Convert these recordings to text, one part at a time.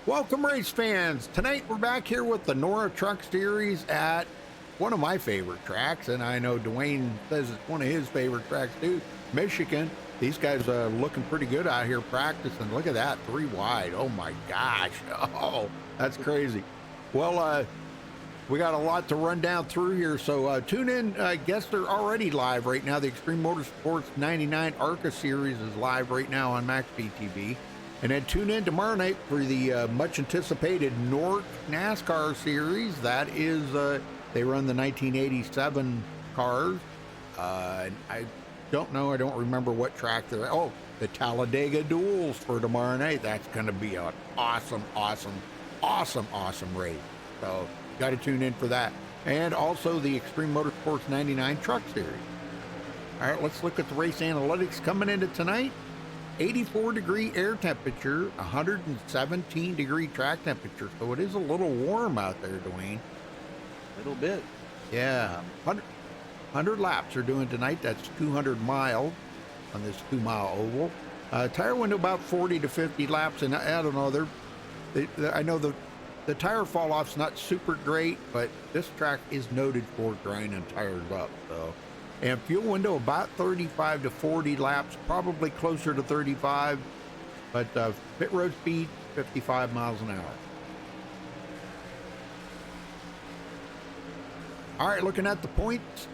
Welcome, race fans. Tonight we're back here with the Nora Truck Series at one of my favorite tracks, and I know Dwayne says it's one of his favorite tracks too, Michigan. These guys are looking pretty good out here practicing. Look at that, 3 wide. Oh my gosh. Oh, that's crazy. Well, we got a lot to run down through here, so tune in. I guess they're already live right now. The Extreme Motorsports 99 ARCA Series is live right now on MaxSpeedTV. And then tune in tomorrow night for the much anticipated North NASCAR Series. That is, they run the 1987 cars. And I don't know, I don't remember what track they're at. Oh, the Talladega Duels for tomorrow night. That's going to be an awesome race. So, got to tune in for that. And also the Extreme Motorsports 99 Truck Series. All right, let's look at the race analytics coming into tonight. 84-degree air temperature, 117-degree track temperature. So it is a little warm out there, Dwayne. A little bit. Yeah. 100 laps are doing tonight. That's 200 miles on this 2-mile oval. Tire window about 40 to 50 laps. And I don't know, I know the tire fall off's not super great, but this track is noted for grinding tires up. So. And fuel window about 35 to 40 laps, probably closer to 35, but pit road speed 55 miles an hour. All right, looking at the points.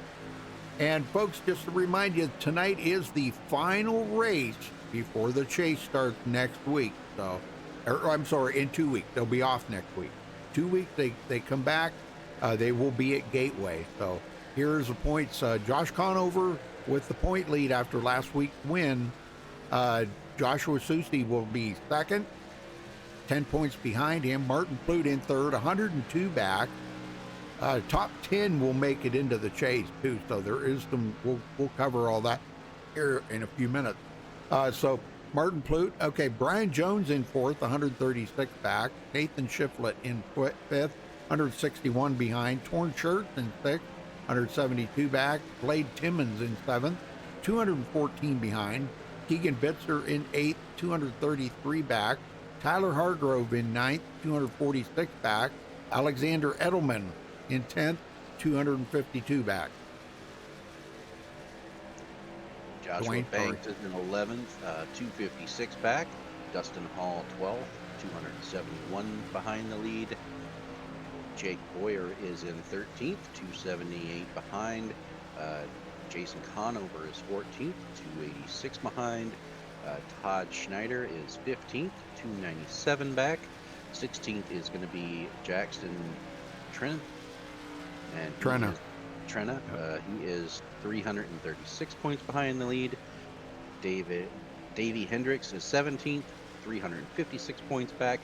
And folks, just to remind you, tonight is the final race before the chase starts next week. So, I'm sorry, in 2 weeks. They'll be off next week. 2 weeks, they come back. They will be at Gateway. So, here's the points. Josh Conover with the point lead after last week's win. Joshua Susi will be second, 10 points behind him. Martin Plute in third, 102 back. Top 10 will make it into the chase too. So there is some. We'll cover all that here in a few minutes. So Martin Plute. Okay, Brian Jones in fourth, 136 back. Nathan Shiflett in fifth, 161 behind. Torn Shirts in sixth, 172 back. Blade Timmons in 7th, 214 behind. Keegan Bitzer in 8th, 233 back. Tyler Hargrove in 9th, 246 back. Alexander Edelman in 10th, 252 back. Joshua Banks is in 11th, 256 back. Dustin Hall 12th, 271 behind the lead. Jake Boyer is in 13th, 278 behind. Jason Conover is 14th, 286 behind. Todd Schneider is 15th, 297 back. 16th is going to be Jackson Trenna. He is 336 points behind the lead. Davey Hendricks is 17th, 356 points back.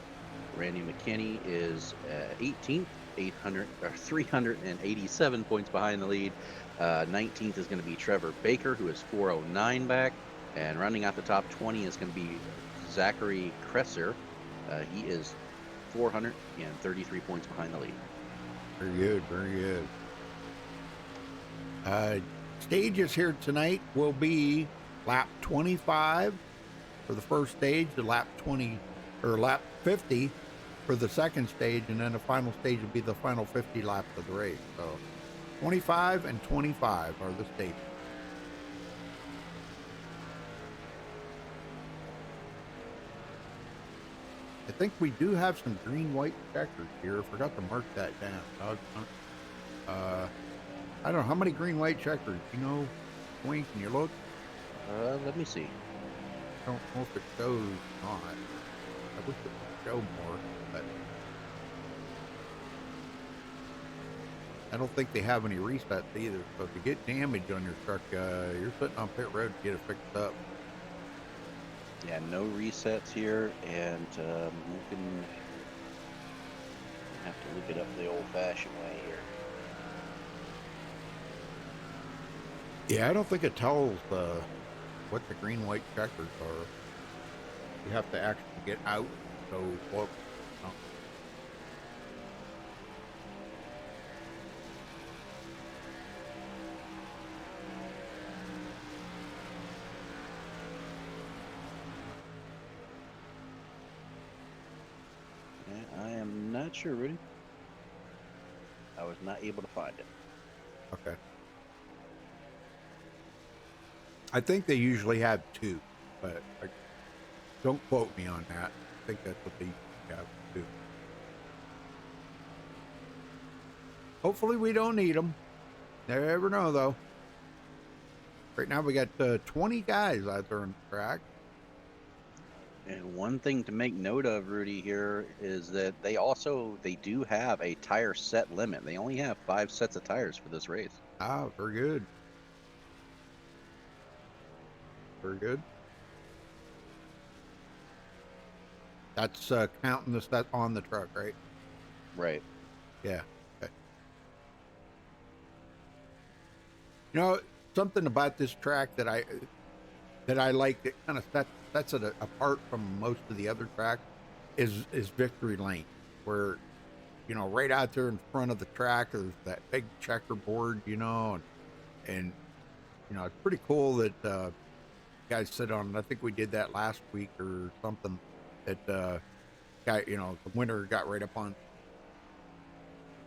Randy McKinney is 18th, 387 points behind the lead. 19th is going to be Trevor Baker, who is 409 back. And rounding out the top 20 is going to be Zachary Kresser. He is 433 points behind the lead. Very good, very good. Stages here tonight will be lap 25 for the first stage, the lap 50 for the second stage, and then the final stage will be the final 50 laps of the race. So 25 and 25 are the stages. I think we do have some green-white checkers here. I forgot to mark that down. I don't know. How many green-white checkers? You know, Wayne, can you look? Let me see. I don't know if it shows or not. I wish it would show more, but I don't think they have any resets either. So if you get damage on your truck, you're sitting on pit road to get it fixed up. Yeah, no resets here, and you can have to look it up the old-fashioned way here. Yeah, I don't think it tells what the green-white checkers are. You have to actually get out. So look. not sure, Rudy. I was not able to find it. Okay. I think they usually have 2, but don't quote me on that. I think that's what they have 2. Hopefully we don't need them. Never know, though. Right now we got 20 guys out there on the track. And one thing to make note of, Rudy, here is that they do have a tire set limit. They only have 5 sets of tires for this race. Ah, very good. Very good. That's counting the set on the truck, right? Right. Yeah. Okay. You know, something about this track that I like that kind of sets it apart from most of the other tracks is Victory Lane, where, you know, right out there in front of the track there's that big checkerboard, you know, and you know, it's pretty cool that guys sit on. I think we did that last week or something. That guy, you know, the winner got right up on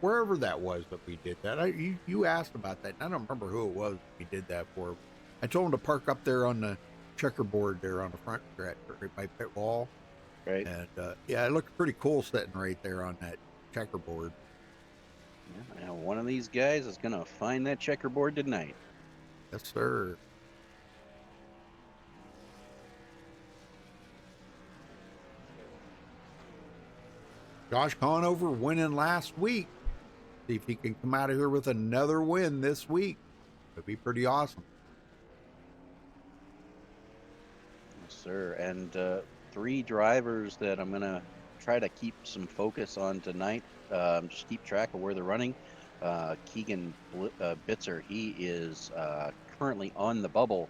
wherever that was that we did that. You asked about that. I don't remember who it was we did that for. I told him to park up there on the checkerboard there on the front stretch right by pit wall. Right. And yeah, it looked pretty cool sitting right there on that checkerboard. Yeah, now one of these guys is gonna find that checkerboard tonight. Yes, sir. Josh Conover winning last week. See if he can come out of here with another win this week. It'd be pretty awesome. Yes, sir. And 3 drivers that I'm gonna try to keep some focus on tonight. Just keep track of where they're running. Keegan Bitzer, he is currently on the bubble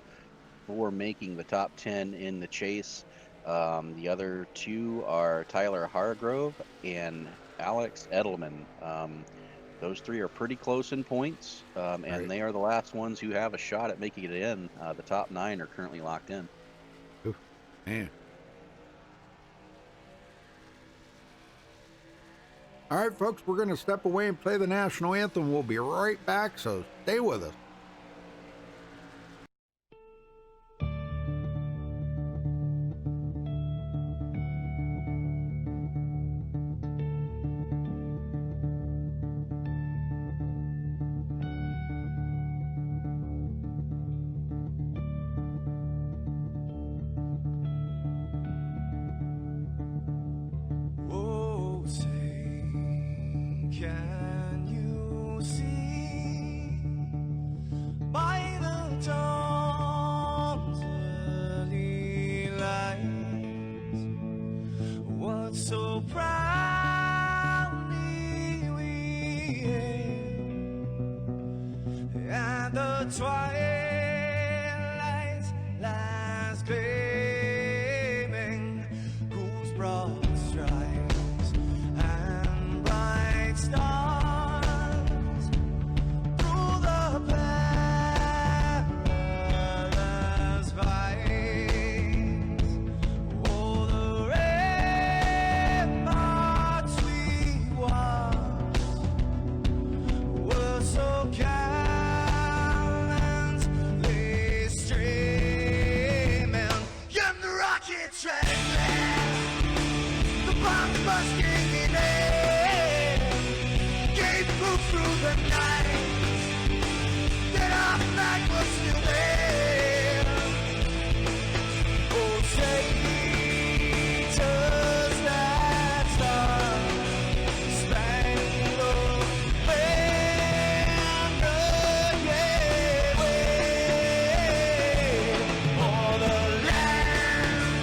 for making the top 10 in the chase. The other 2 are Tyler Hargrove and Alex Edelman. Those 3 are pretty close in points, and Right. they are the last ones who have a shot at making it in. The top 9 are currently locked in. Oof, man. All right, folks, we're going to step away and play the national anthem. We'll be right back, so stay with us. Oh, say, can you see by the dawn's early light what so proudly we hailed at the twilight's last gleaming, whose broad stripes and bright stars through the perilous fights, oh, the ramparts we watched were so gallantly streaming, and the rockets ran, the bombs bursting in air, gave proof through the night that our flag was still there. Oh, say, does that star-spangled banner yet wave o'er the land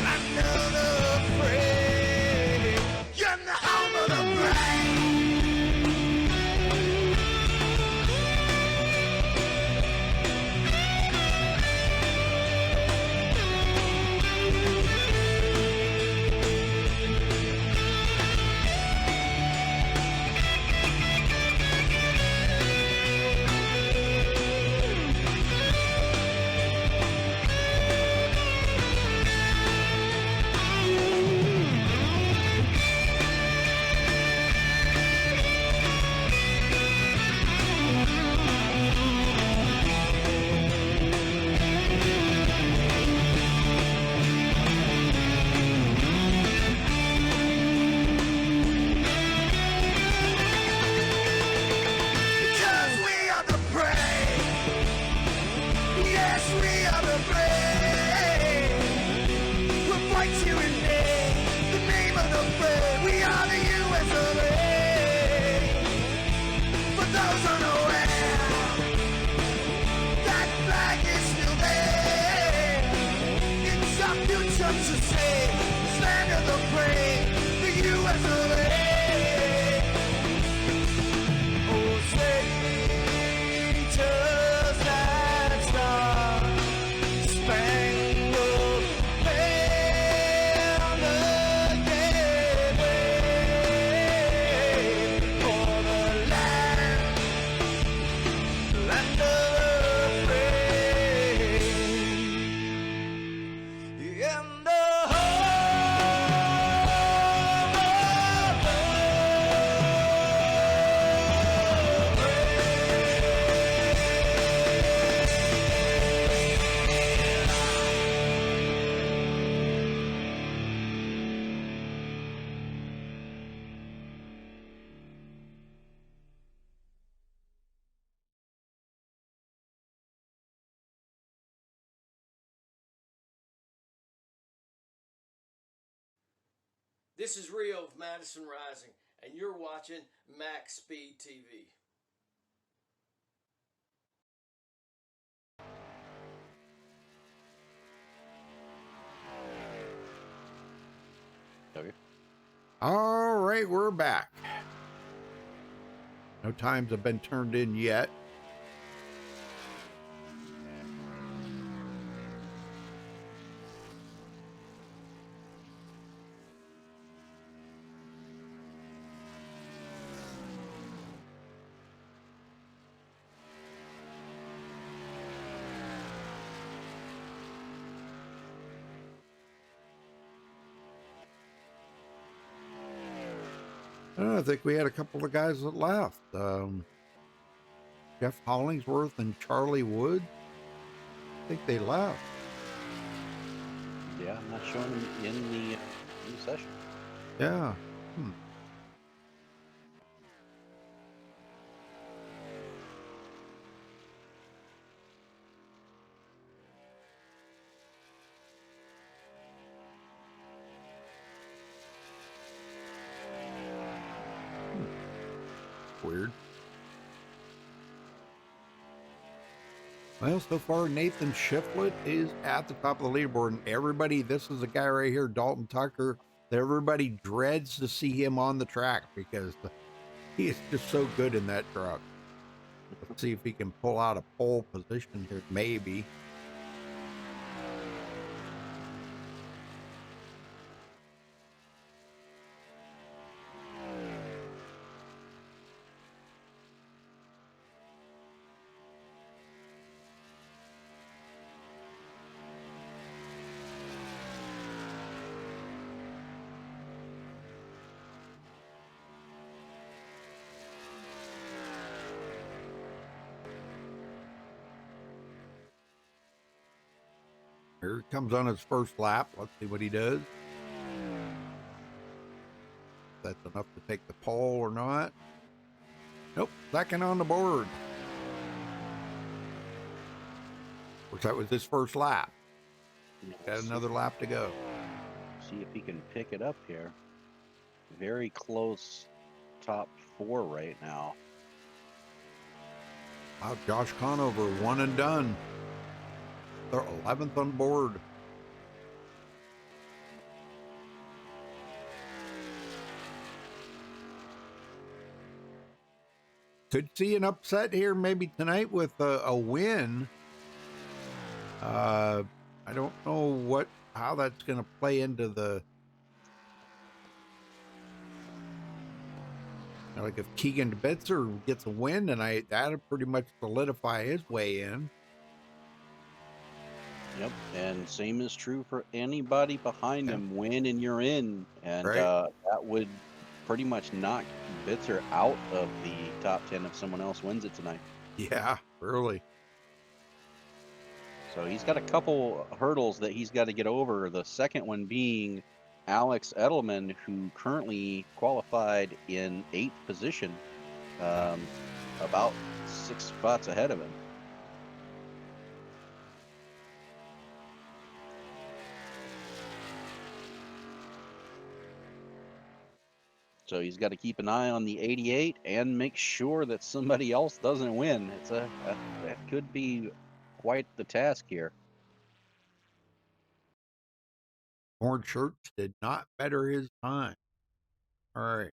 under the frame, and the home of the brave? It's you and me, the name of the fray. We are the US of A. For those unaware, that flag is still there. It's our future to save, this land of the brave, the US of A. Oh, say, just that star spangled banner, yeah, wave for the land of the free, and the This is Rio of Madison Rising, and you're watching MaxSpeedTV. Okay. All right, we're back. No times have been turned in yet. I think we had a couple of guys that left. Jeff Hollingsworth and Charlie Wood. I think they left. Yeah, I'm not showing them in the session. Yeah. Weird. Well, so far, Nathan Shiflett is at the top of the leaderboard. And everybody, this is a guy right here, Dalton Tucker, that everybody dreads to see him on the track because he is just so good in that truck. Let's see if he can pull out a pole position here, maybe. Here he comes on his first lap. Let's see what he does. If that's enough to take the pole or not. Nope, second on the board. Of course, that was his first lap. Got another lap to go. See if he can pick it up here. Very close top four right now. Wow, Josh Conover, one and done. They're 11th on board. Could see an upset here maybe tonight with a win. I don't know how that's going to play into the. Like if Keegan Bitzer gets a win tonight, that'll pretty much solidify his way in. Yep, and same is true for anybody behind him. Win and you're in, and Right. that would pretty much knock Bitzer out of the top 10 if someone else wins it tonight. Yeah, really. So he's got a couple hurdles that he's got to get over. The second one being Alex Edelman, who currently qualified in 8th position, about 6 spots ahead of him. So he's got to keep an eye on the 88 and make sure that somebody else doesn't win. That could be quite the task here. Orange shirts did not better his time. All right.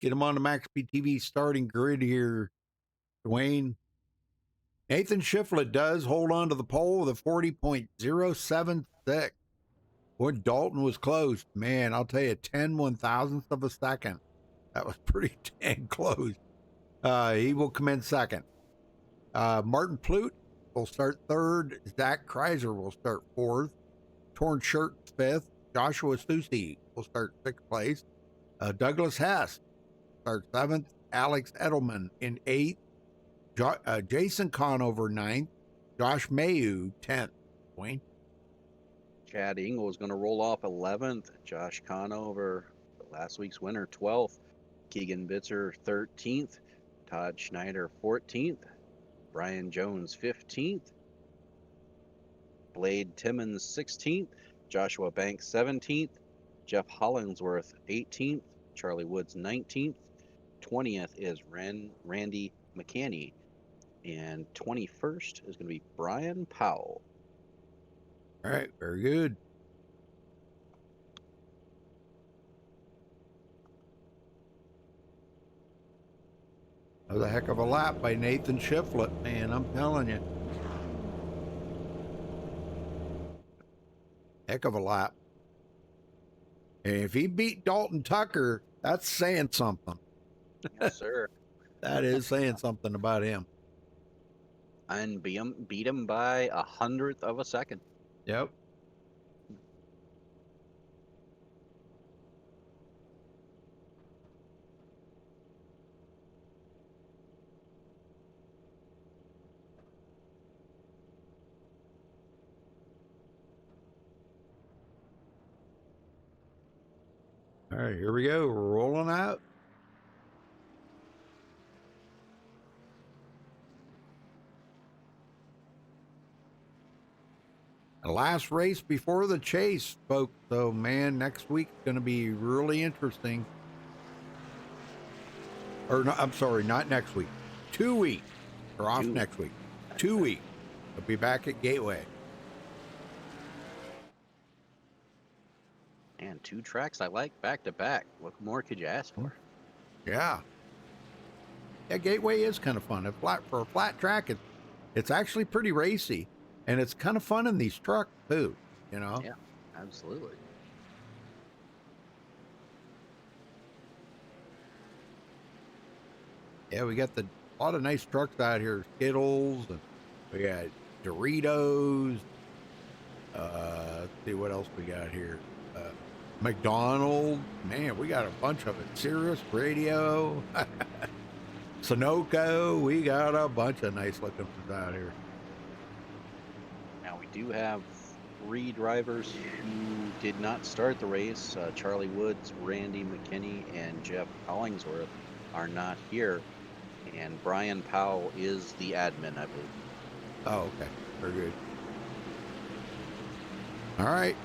Get him on the MaxSpeedTV starting grid here, Dwayne. Nathan Shiflett does hold on to the pole with a 40.076. When Dalton was close, man, I'll tell you, 10/1000th of a second. That was pretty dang close. He will come in second. Martin Plute will start third. Zach Kreiser will start fourth. Torn Shirt fifth. Joshua Susi will start sixth place. Douglas Hess starts seventh. Alex Edelman in eighth. Jason Conover ninth. Josh Mayu 10th. Wayne. Chad Engel is going to roll off 11th. Josh Conover, last week's winner, 12th. Keegan Bitzer 13th. Todd Schneider 14th. Brian Jones 15th. Blade Timmons 16th. Joshua Banks 17th. Jeff Hollingsworth 18th. Charlie Woods 19th. 20th is Randy McCanney. And 21st is going to be Brian Powell. All right, very good. That was a heck of a lap by Nathan Shiflett, man, I'm telling you. Heck of a lap. And if he beat Dalton Tucker, that's saying something. Yes, sir. That is saying something about him. And beat him by 100th of a second. Yep. All right, here we go. We're rolling out. The last race before the chase, folks. So, man, next week's going to be really interesting. Or, no, I'm sorry, not next week. 2 weeks. We're off next week. 2 weeks. We'll be back at Gateway. And 2 tracks I like back to back. What more could you ask for? Yeah. Yeah, Gateway is kind of fun. For a flat track, it's actually pretty racy. And it's kind of fun in these trucks, too, you know? Yeah, absolutely. Yeah, we got a lot of nice trucks out here. Skittles, and we got Doritos. Let's see what else we got here. McDonald's. Man, we got a bunch of it. Sirius Radio. Sunoco. We got a bunch of nice looking ones out here. Now, we do have 3 drivers who did not start the race. Charlie Woods, Randy McKinney, and Jeff Hollingsworth are not here. And Brian Powell is the admin, I believe. Oh, okay. Very good. All right.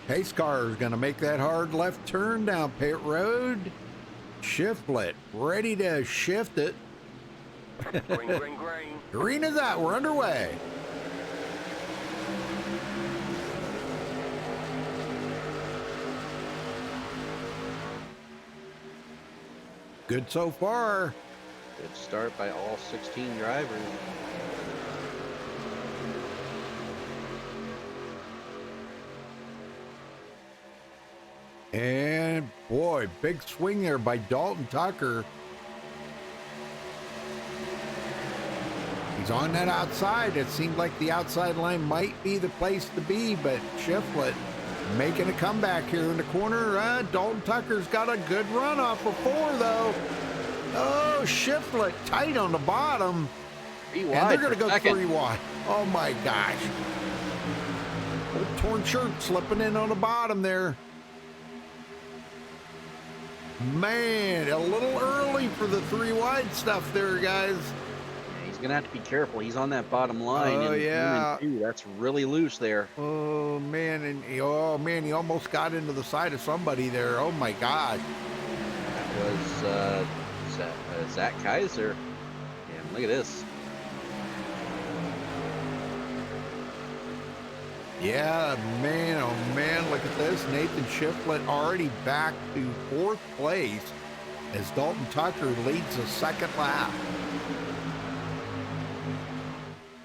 Pace car is going to make that hard left turn down pit road. Shiflett ready to shift it. Green, green, green. Green is out. We're underway. Good so far. Good start by all 16 drivers. And boy, big swing there by Dalton Tucker. He's on that outside. It seemed like the outside line might be the place to be, but Shiflett making a comeback here in the corner. Dalton Tucker's got a good run off of 4, though. Oh, Shiflett tight on the bottom. 3 wide And they're going to go second. 3 wide. Oh, my gosh. Old torn shirt slipping in on the bottom there. Man, a little early for the 3 wide stuff there, guys. He's going to have to be careful. He's on that bottom line. Oh, yeah. Turn 2, that's really loose there. Oh, man. And he almost got into the side of somebody there. Oh, my God. was Zach Kaiser. And look at this. Yeah, man, oh man, look at this. Nathan Shiflett already back to 4th place as Dalton Tucker leads the 2nd lap.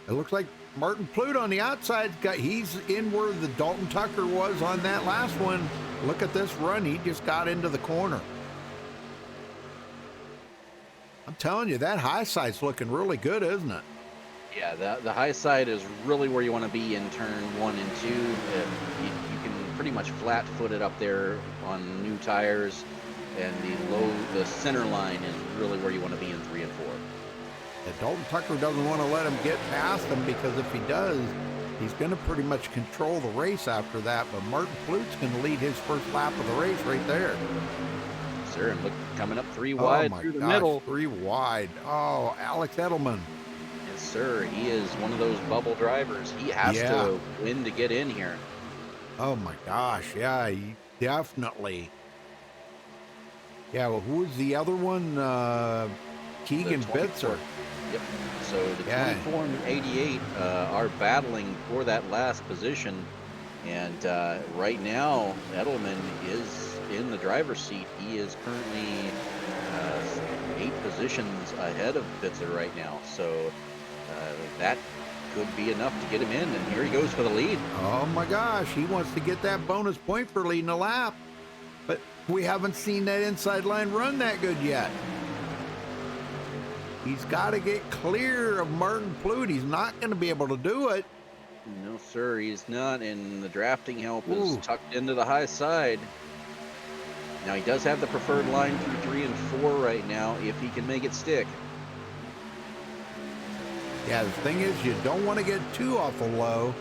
It looks like Martin Plute on the outside, he's in where the Dalton Tucker was on that last one. Look at this run. He just got into the corner. I'm telling you, that high side's looking really good, isn't it? Yeah, the high side is really where you want to be in turn 1 and 2. You can pretty much flat-foot it up there on new tires, and the center line is really where you want to be in 3 and 4. And Dalton Tucker doesn't want to let him get past him, because if he does, he's going to pretty much control the race after that. But Martin Plute's going to lead his first lap of the race right there. Sir, and look, coming up 3 wide through the middle. 3 wide. Oh, Alex Edelman. Yes, sir. He is one of those bubble drivers. He has to win to get in here. Oh my gosh, yeah, he definitely. Yeah, well, who was the other one? Keegan Bitzer. Yep. So the 24 and 88 are battling for that last position, and right now Edelman is in the driver's seat. He is currently 8 positions ahead of Bitzer right now. So that could be enough to get him in, and here he goes for the lead. Oh my gosh, he wants to get that bonus point for leading a lap, but we haven't seen that inside line run that good yet. He's got to get clear of Martin Plute. He's not going to be able to do it. No, sir, he's not, and the drafting help is tucked into the high side. Now, he does have the preferred line through 3 and 4 right now, if he can make it stick. Yeah, the thing is, you don't want to get too awful low.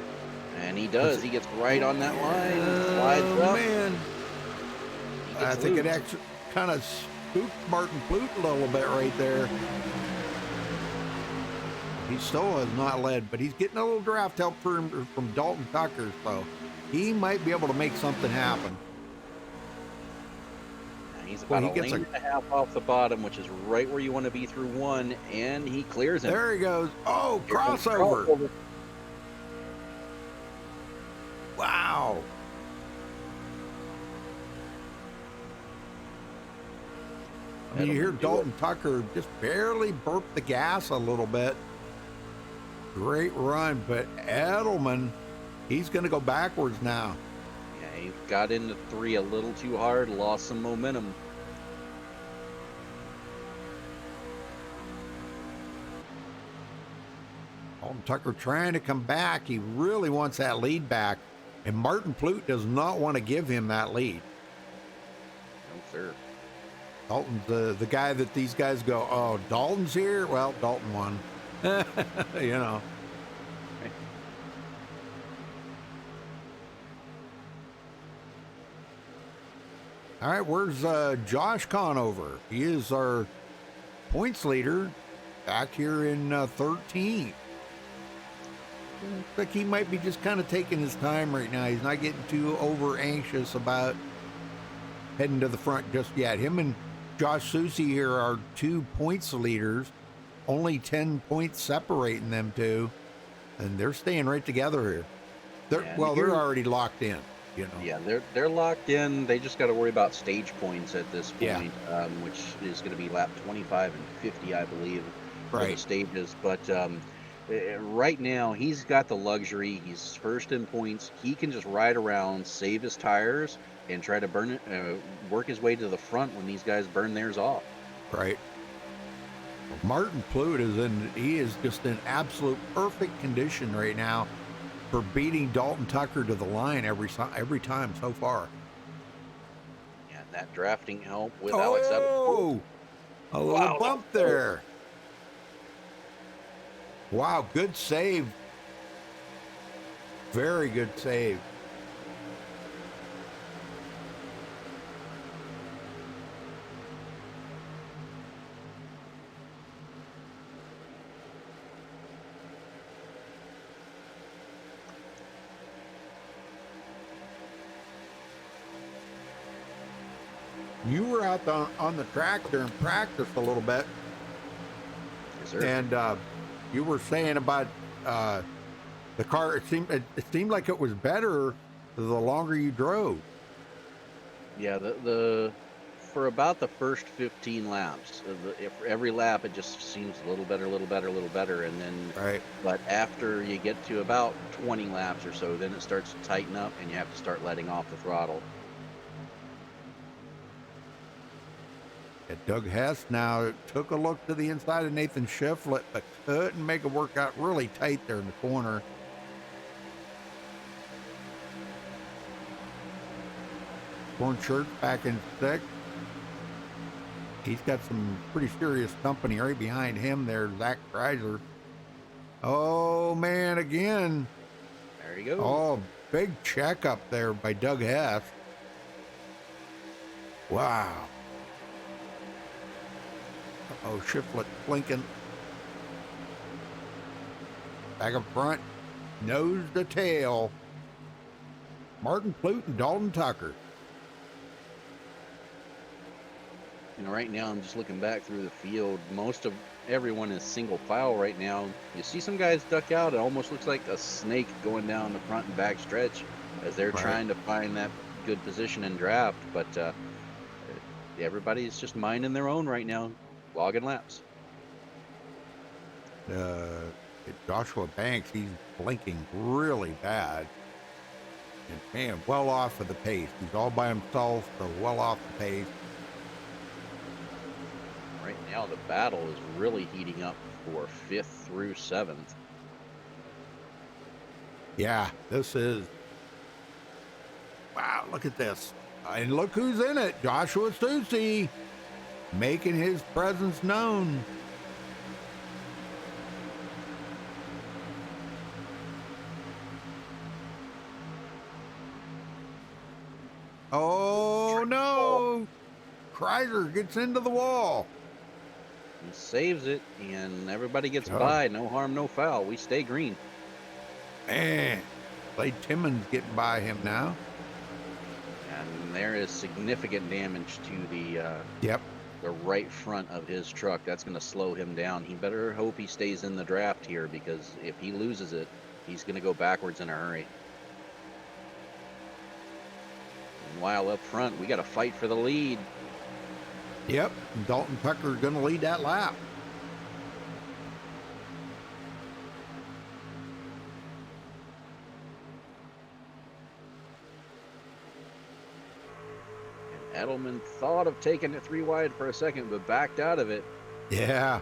And he does. He gets right on that line, slides up. Man. I think it actually kind of spooked Martin Plute a little bit right there. He still has not led, but he's getting a little draft help from Dalton Tucker, so he might be able to make something happen. He's about a lane and a half off the bottom, which is right where you want to be through 1, and he clears him. There he goes. Oh, crossover. Wow. I mean, you hear Dalton Tucker just barely burp the gas a little bit. Great run, but Edelman, he's going to go backwards now. Yeah, he got into 3 a little too hard, lost some momentum. Dalton Tucker trying to come back. He really wants that lead back, and Martin Plute does not want to give him that lead. No, sir. Dalton's the guy that these guys go, oh, Dalton's here? Well, Dalton won. You know. All right, where's Josh Conover? He is our points leader back here in 13th. Looks like he might be just kind of taking his time right now. He's not getting too over anxious about heading to the front just yet. Him and Josh Susie here are 2 points leaders, only 10 points separating them two, and they're staying right together here. They're already locked in. You know. Yeah, they're locked in. They just got to worry about stage points at this point, which is going to be lap 25 and 50, I believe, for the stages. But right now, he's got the luxury. He's first in points. He can just ride around, save his tires, and try to work his way to the front when these guys burn theirs off. Right. Martin Plute is just in absolute perfect condition right now for beating Dalton Tucker to the line every time so far. Yeah, that drafting help with Alex Edelman. Oh, a little bump there. Wow, good save. Very good save. You were out on the track during practice a little bit, Yes, sir. and you were saying about the car. It seemed like it was better the longer you drove. Yeah, the for about the first 15 laps, for every lap it just seems a little better, a little better, a little better, and then Right. but after you get to about 20 laps or so, then it starts to tighten up, and you have to start letting off the throttle. And Doug Hess now took a look to the inside of Nathan Shiflett, but couldn't make it work out. Really tight there in the corner. Torn shirt back in sixth. He's got some pretty serious company right behind him there, Zach Kreiser. Oh, man, again. There you go. Oh, big checkup there by Doug Hess. Wow. Oh, Shiflett blinking. Back up front, nose to tail. Martin Plute and Dalton Tucker. Right now I'm just looking back through the field. Most of everyone is single file right now. You see some guys duck out. It almost looks like a snake going down the front and back stretch as they're trying to find that good position in draft. But everybody's just minding their own right now, logging laps. Joshua Banks, he's blinking really bad. And man, well off of the pace. He's all by himself, so well off the pace. Right now the battle is really heating up for 5th through 7th. Yeah, this is. Wow, look at this. And look who's in it. Joshua Susi making his presence known. Oh, no. Kreiser gets into the wall. He saves it, and everybody gets by. No harm, no foul. We stay green. Man, Clay Timmons getting by him now. And there is significant damage to the right front of his truck. That's going to slow him down. He better hope he stays in the draft here, because if he loses it, he's going to go backwards in a hurry. And while up front, we got to fight for the lead. Yep, Dalton Tucker is going to lead that lap. And Edelman thought of taking it 3 wide for a second, but backed out of it. Yeah.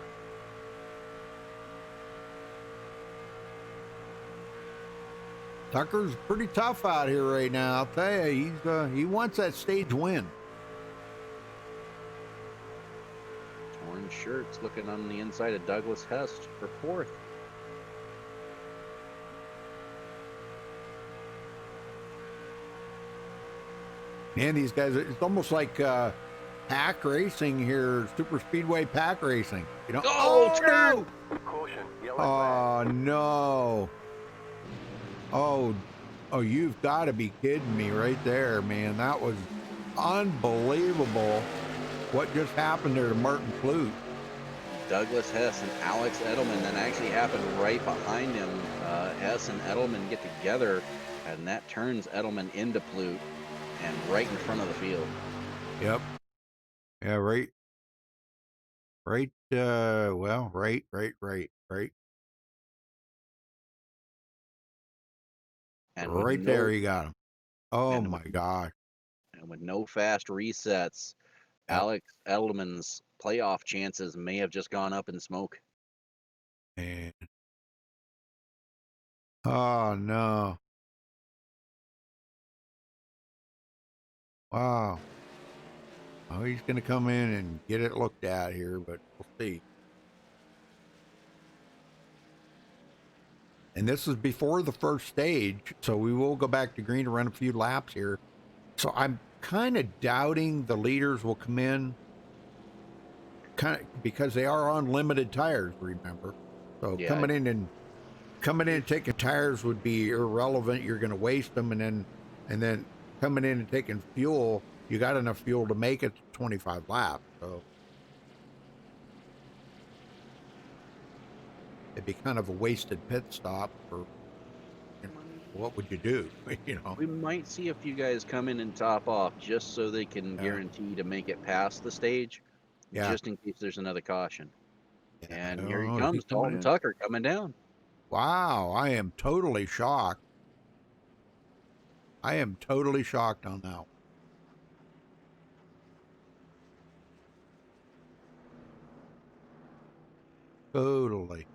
Tucker's pretty tough out here right now. I'll tell you, he wants that stage win. Torn shirts looking on the inside of Douglas Hest for 4th. Man, these guys, it's almost like pack racing here, super speedway pack racing. You know? Oh, turn! No! Caution, yellow Oh, no. Oh, you've got to be kidding me right there, man. That was unbelievable what just happened there to Martin Plute. Douglas Hess and Alex Edelman. That actually happened right behind him. Hess and Edelman get together, and that turns Edelman into Plute and right in front of the field. Yep. Yeah, right. Right, well, right. And Right there, you got him. Oh, my gosh. And with no fast resets, Yep. Alex Edelman's playoff chances may have just gone up in smoke. Man. Oh, no. Wow. Oh, he's going to come in and get it looked at here, but we'll see. And this is before the first stage, so we will go back to green to run a few laps here. So I'm kind of doubting the leaders will come in, because they are on limited tires, remember. So Yeah. coming in and taking tires would be irrelevant. You're going to waste them, and then coming in and taking fuel, you got enough fuel to make it to 25 laps. So it'd be kind of a wasted pit stop for, you know, what would you do? You know, We might see a few guys come in and top off just so they can Yeah. guarantee to make it past the stage, Yeah. just in case there's another caution. Yeah, And here he oh, comes, he's coming Dalton in. Tucker coming down. Wow, I am totally shocked. I am totally shocked on that. Totally.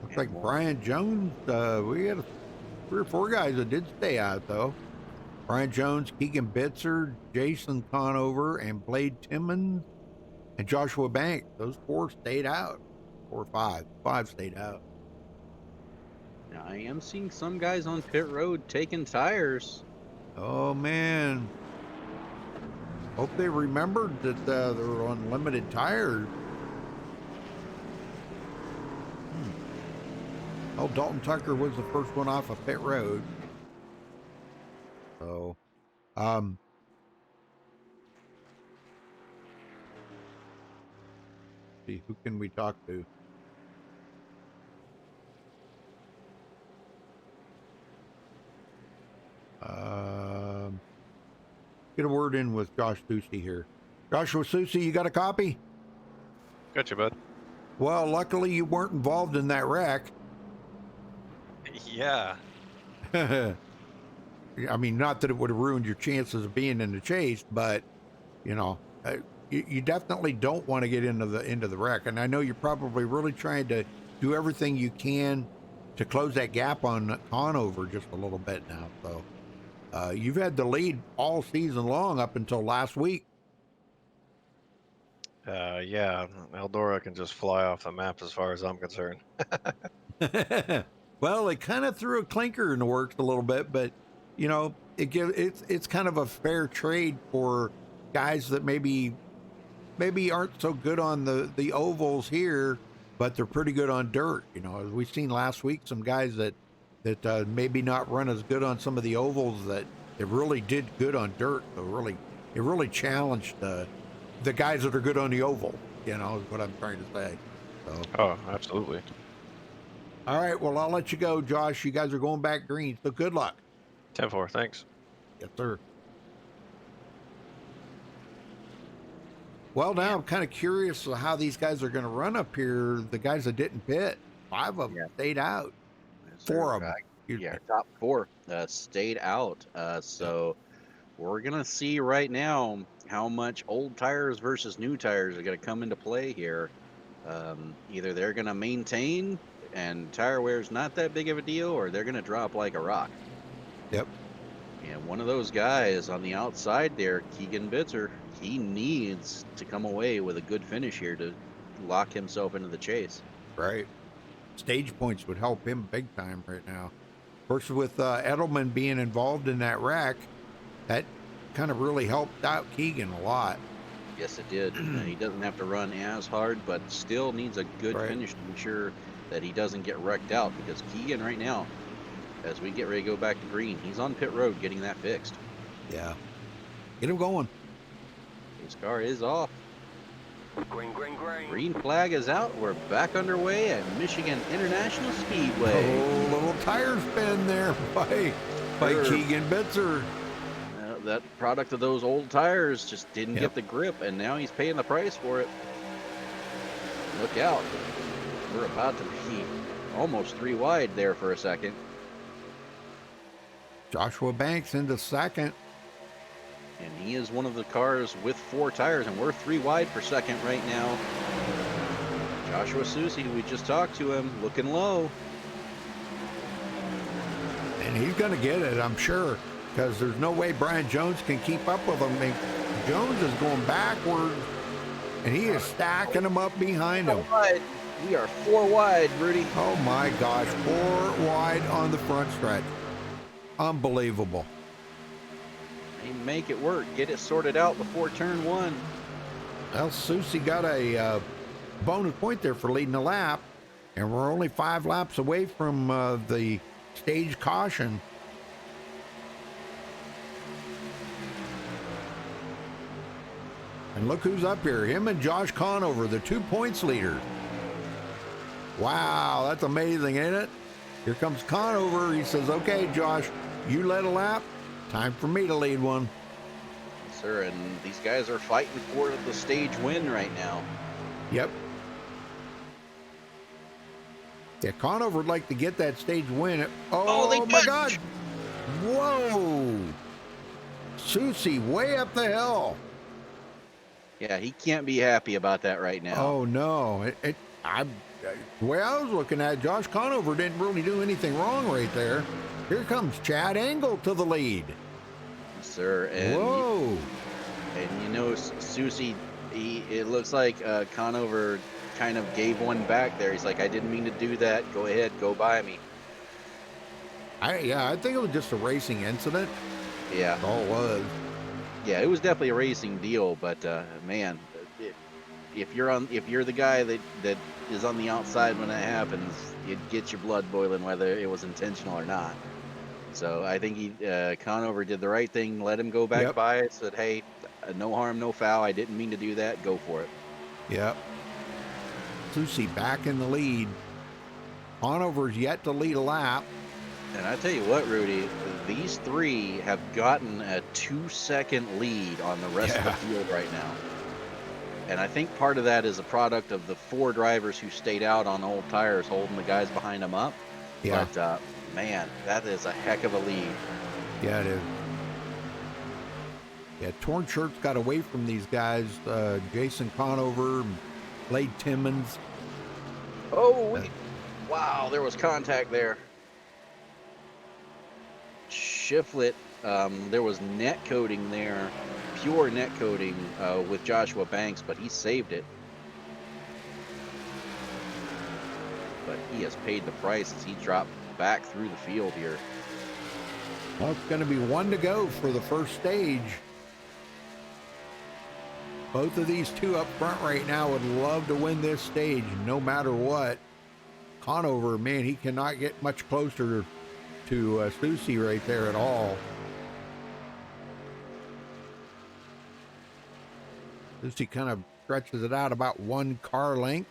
Looks like Brian Jones. We had 3 or 4 guys that did stay out though. Brian Jones, Keegan Bitzer, Jason Conover, and Blade Timmons, and Joshua Banks. Those 4 stayed out. 4 or 5. 5 stayed out. Now, I am seeing some guys on pit road taking tires. Oh man. Hope they remembered that they're on limited tires. Oh, Dalton Tucker was the first one off of pit road. So, see, who can we talk to? Get a word in with Josh Susie here. Joshua Susie, you got a copy? Gotcha, bud. Well, luckily you weren't involved in that wreck. Yeah. I mean, not that it would have ruined your chances of being in the chase, but you know, you definitely don't want to get into the wreck. And I know you're probably really trying to do everything you can to close that gap on Conover just a little bit now. So you've had the lead all season long up until last week. Yeah. Eldora can just fly off the map as far as I'm concerned. Well, it kind of threw a clinker in the works a little bit, but you know, it's kind of a fair trade for guys that maybe aren't so good on the ovals here, but they're pretty good on dirt. You know, as we've seen last week, some guys that maybe not run as good on some of the ovals that really did good on dirt. So it really challenged the guys that are good on the oval. You know, is what I'm trying to say. So. Oh, absolutely. All right, well, I'll let you go, Josh. You guys are going back green, so good luck. 10-4, thanks. Yes, sir. Well, now I'm kind of curious how these guys are going to run up here. The guys that didn't pit, 5 of them stayed out. Yes, 4 of sir. them. Yeah, top 4 stayed out. So we're going to see right now how much old tires versus new tires are going to come into play here. Either they're going to maintain and tire wear's not that big of a deal, or they're going to drop like a rock. Yep. And one of those guys on the outside there, Keegan Bitzer, he needs to come away with a good finish here to lock himself into the chase. Right. Stage points would help him big time right now. Of course, with Edelman being involved in that wreck, that kind of really helped out Keegan a lot. Yes, it did. He doesn't have to run as hard, but still needs a good finish to ensure that he doesn't get wrecked out, because Keegan right now, as we get ready to go back to green, he's on pit road getting that fixed. Yeah. Get him going. His car is off. Green, green, green. Green flag is out. We're back underway at Michigan International Speedway. Oh, little tire spin there by Keegan Bitzer. That product of those old tires just didn't get the grip, and now he's paying the price for it. Look out. We're about to be almost 3 wide there for a second. Joshua Banks into second. And he is one of the cars with 4 tires, and we're 3 wide for second right now. Joshua Susie, we just talked to him, looking low. And he's going to get it, I'm sure, because there's no way Brian Jones can keep up with him. I mean, Jones is going backwards, and he is stacking them up behind him. We are 4 wide, Rudy. Oh, my gosh. 4 wide on the front stretch. Unbelievable. They make it work. Get it sorted out before turn 1. Well, Susie got a bonus point there for leading the lap. And we're only 5 laps away from the stage caution. And look who's up here. Him and Josh Conover, the 2 points leaders. Wow, that's amazing, ain't it? Here comes Conover. He says, okay, Josh, you led a lap. Time for me to lead one. Yes, sir. And these guys are fighting for the stage win right now. Yep. Yeah, Conover would like to get that stage win. Oh, they my did. God. Whoa. Susie, way up the hill. Yeah, he can't be happy about that right now. Oh, no. The way I was looking at it, Josh Conover didn't really do anything wrong right there. Here comes Chad Angle to the lead. Yes, sir. And Whoa. Susie, it looks like Conover kind of gave one back there. He's like, I didn't mean to do that. Go ahead, go by me. I think it was just a racing incident. Yeah. That's all it was. Yeah, it was definitely a racing deal, but man, if you're the guy that is on the outside when that happens, it gets your blood boiling whether it was intentional or not. So I think Conover did the right thing, let him go back by it, said, hey, no harm, no foul. I didn't mean to do that. Go for it. Yep. Susie back in the lead. Conover's yet to lead a lap. And I tell you what, Rudy, these 3 have gotten a 2-second lead on the rest of the field right now. And I think part of that is a product of the 4 drivers who stayed out on old tires holding the guys behind them up. Yeah. But, man, that is a heck of a lead. Yeah, it is. Yeah, Torn Shirts got away from these guys. Jason Conover, Blade Timmons. Oh, wow, there was contact there. Shiflet, there was net coating there, pure net coating with Joshua Banks, but he saved it. But he has paid the price as he dropped back through the field here. Well, it's going to be 1 to go for the first stage. Both of these 2 up front right now would love to win this stage no matter what. Conover, man, he cannot get much closer to Susie right there at all. Susie kind of stretches it out about 1 car length.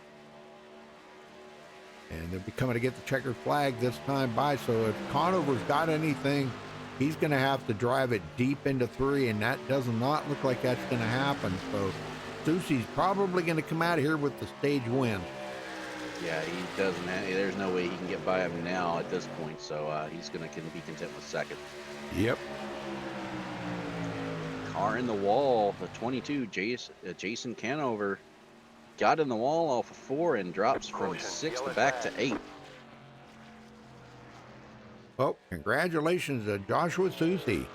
And they'll be coming to get the checkered flag this time by. So if Conover's got anything, he's going to have to drive it deep into 3, and that does not look like that's going to happen. So Susie's probably going to come out of here with the stage win. Yeah, he doesn't have, there's no way he can get by him now at this point, so he's going to be content with 2nd. Yep. Car in the wall, the 22, Jason Conover, got in the wall off of 4 and drops from 6th back to 8th. Well, congratulations to Joshua Susie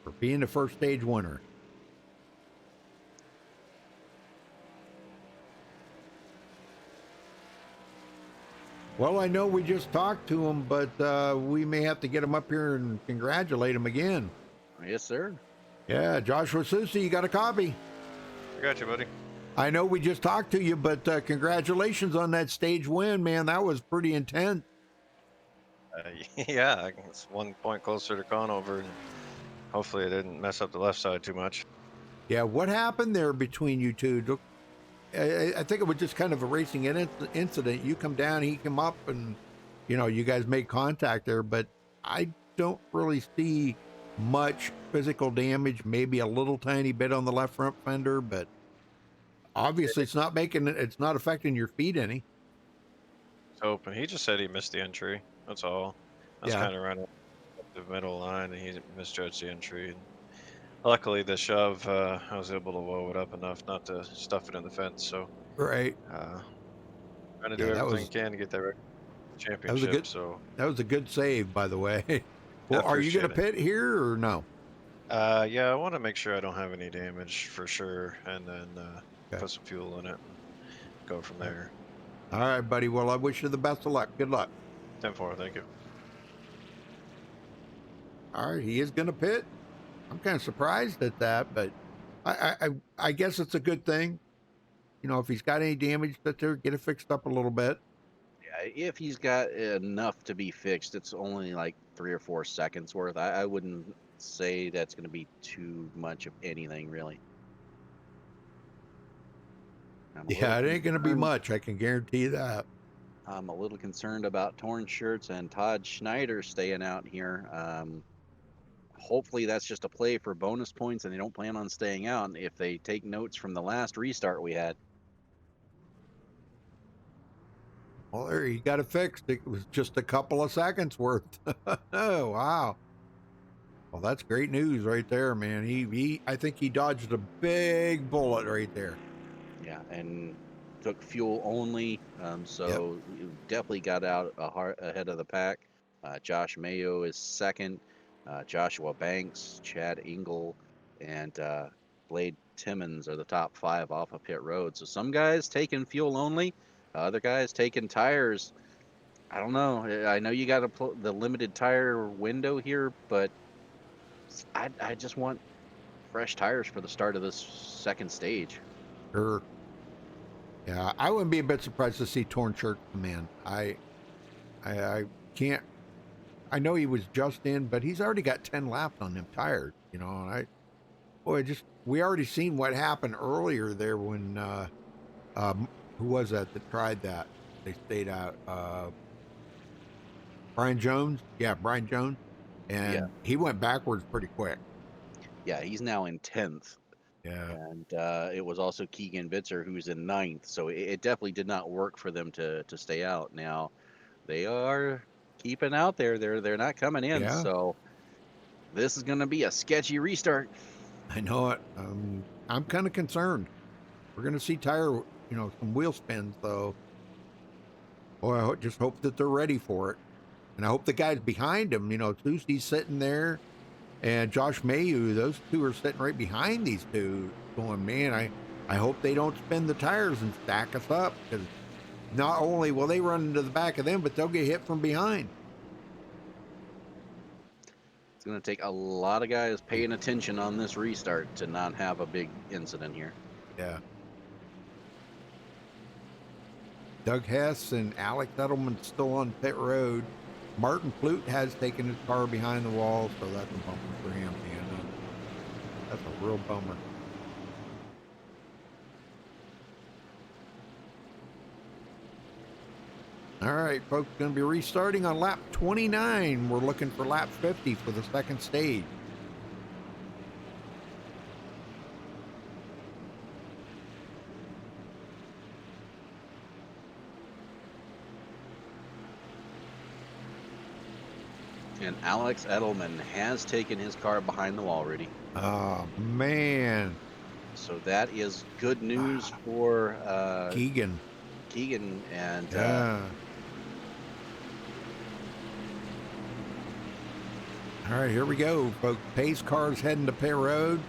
for being the first stage winner. Well, I know we just talked to him, but we may have to get him up here and congratulate him again. Yes, sir. Yeah, Joshua Susie, you got a copy. I got you, buddy. I know we just talked to you, but congratulations on that stage win, man. That was pretty intense. Yeah, it's 1 point closer to Conover, and hopefully it didn't mess up the left side too much. Yeah, what happened there between you two? I think it was just kind of a racing incident. You come down, he come up, and, you guys made contact there, but I don't really see much physical damage, maybe a little tiny bit on the left front fender, but obviously it's not affecting your feet any. Hoping. He just said he missed the entry. That's all. That's kind of right up the middle line, and he misjudged the entry. And luckily, the shove, I was able to woe it up enough not to stuff it in the fence. So, right. Trying to do everything I can to get that championship. That was a good save, by the way. Well, are you going to pit here or no? Yeah, I want to make sure I don't have any damage for sure, and then put some fuel in it and go from there. All right, buddy. Well, I wish you the best of luck. Good luck. 10-4, thank you. All right, he is going to pit. I'm kind of surprised at that, but I guess it's a good thing. if he's got any damage that there, get it fixed up a little bit. Yeah, if he's got enough to be fixed, it's only like 3 or 4 seconds worth. I wouldn't say that's going to be too much of anything, really. Yeah, it ain't going to be much. I can guarantee that. I'm a little concerned about Torn Shirts and Todd Schneider staying out here. Hopefully that's just a play for bonus points and they don't plan on staying out if they take notes from the last restart we had. Well, there, you got it fixed. It was just a couple of seconds worth. Oh, wow. Well, that's great news right there, man. I think he dodged a big bullet right there. Yeah, and took fuel only, so you definitely got out ahead of the pack. Josh Mayo is second. Joshua Banks, Chad Engel, and Blade Timmons are the top 5 off of pit road. So some guys taking fuel only, other guys taking tires. I don't know. I know you got the limited tire window here, but I just want fresh tires for the start of this second stage. Sure. Yeah, I wouldn't be a bit surprised to see Torn Shirt come in. I can't. I know he was just in, but he's already got 10 laps on them tires, and we already seen what happened earlier there when, who was that tried that? They stayed out. Brian Jones? Yeah, Brian Jones. And he went backwards pretty quick. Yeah, he's now in 10th. Yeah. And it was also Keegan Bitzer who's in 9th. So it definitely did not work for them to stay out. Now, they are keeping out there. They're not coming in. Yeah. So this is going to be a sketchy restart. I know it. I'm kind of concerned. We're going to see some wheel spins, though. Boy, I just hope that they're ready for it. And I hope the guys behind him, Tuesday's sitting there, and Josh Mayu, those two are sitting right behind these two, going, man, I hope they don't spin the tires and stack us up, because not only will they run into the back of them, but they'll get hit from behind. It's going to take a lot of guys paying attention on this restart to not have a big incident here. Yeah. Doug Hess and Alex Edelman still on pit road. Martin Flute has taken his car behind the wall, so that's a bummer for him, man. That's a real bummer. All right, folks, going to be restarting on lap 29. We're looking for lap 50 for the second stage. And Alex Edelman has taken his car behind the wall, Rudy. Oh, man. So that is good news for Keegan. And all right, here we go, folks. Pace cars heading to pit road.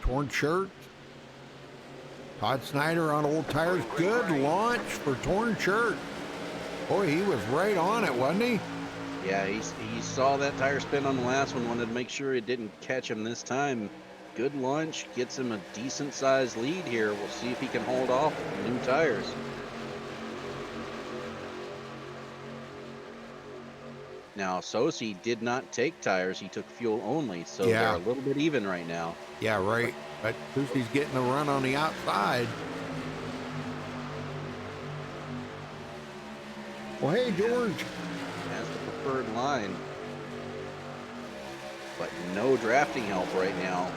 Torn Shirt. Todd Snyder on old tires. Good launch for Torn Shirt. Boy, he was right on it, wasn't he? Yeah, he saw that tire spin on the last one, wanted to make sure it didn't catch him this time. Good launch, gets him a decent sized lead here. We'll see if he can hold off new tires. Now, Sosi did not take tires, he took fuel only, so they're a little bit even right now. Yeah, right. But Tuesday's getting a run on the outside. Well, hey, George. Has the preferred line. But no drafting help right now.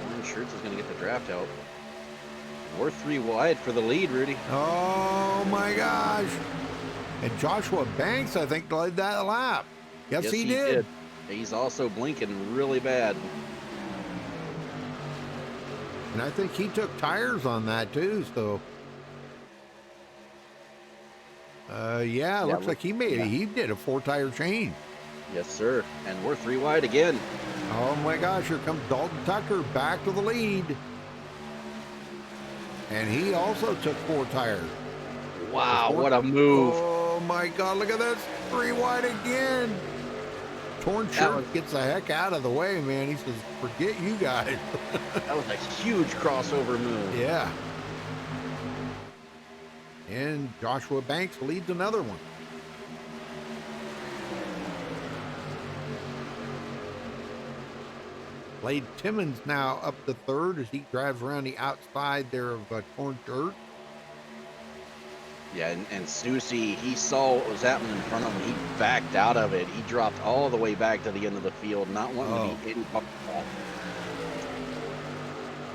Orange Shirts is going to get the draft help. We're 3 wide for the lead, Rudy. Oh, my gosh. And Joshua Banks, I think, led that lap. Yes, he did. He's also blinking really bad. And I think he took tires on that, too, so... looks like he did a 4-tire change. Yes, sir. And we're 3 wide again. Oh my gosh, here comes Dalton Tucker back to the lead. And he also took 4 tires. Wow, what a move. Oh my God, look at this. 3 wide again. Torn Shirt gets the heck out of the way, man. He says, forget you guys. That was a huge crossover move. Yeah. And Joshua Banks leads another one. Blade Timmons now up to third as he drives around the outside there of Torn Shirt. Yeah, and Susie, he saw what was happening in front of him. He backed out of it. He dropped all the way back to the end of the field, not wanting to be in.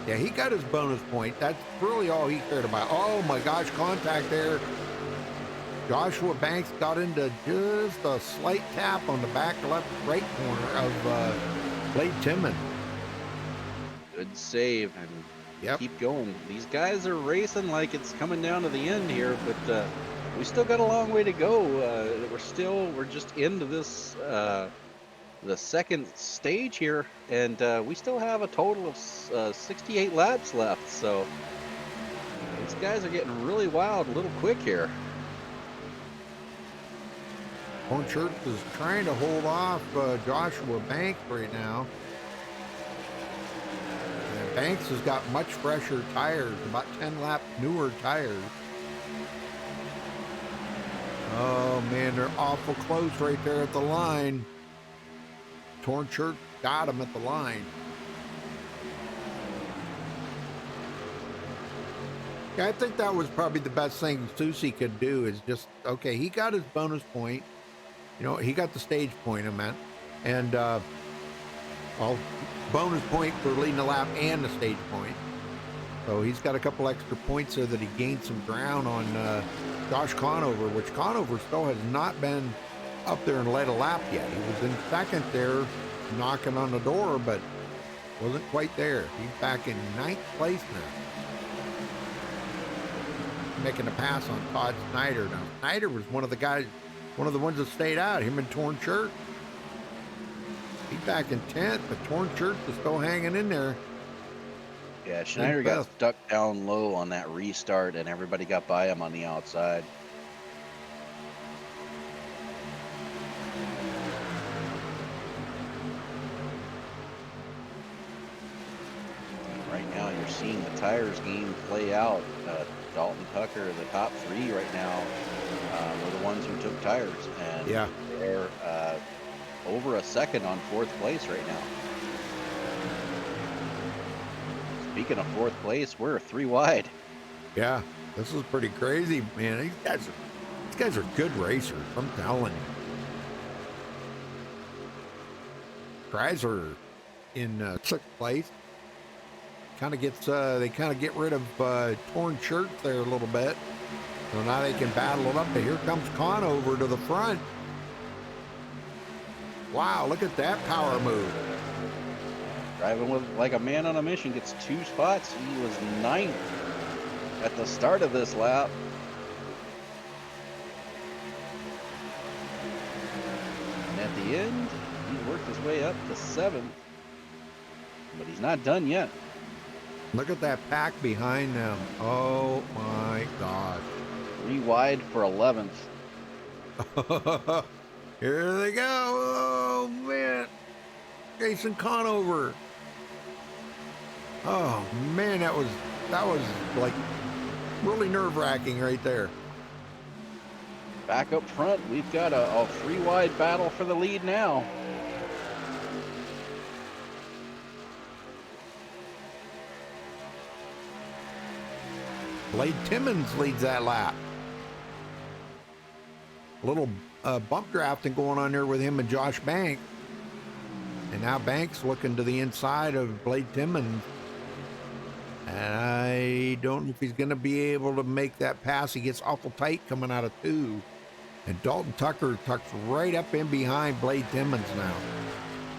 Yeah, he got his bonus point. That's really all he cared about. Oh my gosh, contact there. Joshua Banks got into just a slight tap on the back right corner of Blade Timmons. Good save, and keep going. These guys are racing like it's coming down to the end here, but we still got a long way to go. We're just into this the second stage here, and we still have a total of 68 laps left. So these guys are getting really wild, a little quick here. Torn Shirt is trying to hold off Joshua Banks right now. And Banks has got much fresher tires, about 10 lap newer tires. Oh man, they're awful close right there at the line. Torn Shirt got him at the line. Yeah, I think that was probably the best thing Susie could do is just, okay, he got his bonus point. You know, he got the stage point, I meant. And, bonus point for leading the lap and the stage point. So he's got a couple extra points there that he gained some ground on Josh Conover, which Conover still has not been up there and led a lap yet. He was in second there, knocking on the door, but wasn't quite there. He's back in 9th place now. Making a pass on Todd Snyder. Now, Snyder was one of the ones that stayed out, him and Torn Shirt. He's back in 10th, but Torn Shirt is still hanging in there. Yeah, Schneider got stuck down low on that restart, and everybody got by him on the outside. Right now, you're seeing the tires game play out. Dalton Tucker, the top three right now, were the ones who took tires, and they're over a second on 4th place right now. Speaking of 4th place, we're 3 wide. Yeah, this is pretty crazy, man. These guys are good racers, I'm telling you. Chrysler in 6th place. They kind of get rid of Torn Shirt there a little bit. So now they can battle it up. But here comes Conover to the front. Wow, look at that power move. Driving with like a man on a mission, gets 2 spots. He was 9th at the start of this lap. And at the end, he worked his way up to 7th. But he's not done yet. Look at that pack behind them. Oh my gosh. 3 wide for 11th. Here they go. Oh man. Jason Conover. Oh man, that was like really nerve-wracking right there. Back up front, we've got a 3 wide battle for the lead now. Blade Timmons leads that lap. A little bump drafting going on there with him and Josh Banks. And now Banks looking to the inside of Blade Timmons. And I don't know if he's going to be able to make that pass. He gets awful tight coming out of 2. And Dalton Tucker tucks right up in behind Blade Timmons now.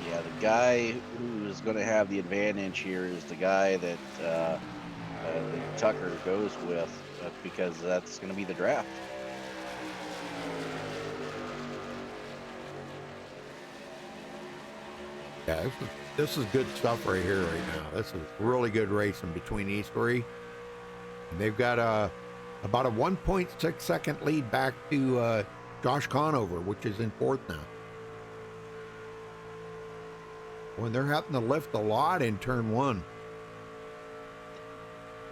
Yeah, the guy who's going to have the advantage here is the guy that Tucker goes with, because that's going to be the draft. Yeah, this is good stuff right here right now. This is really good racing between these 3. And they've got about a 1.6 second lead back to Josh Conover, which is in 4th now. when they're having to lift a lot in turn 1.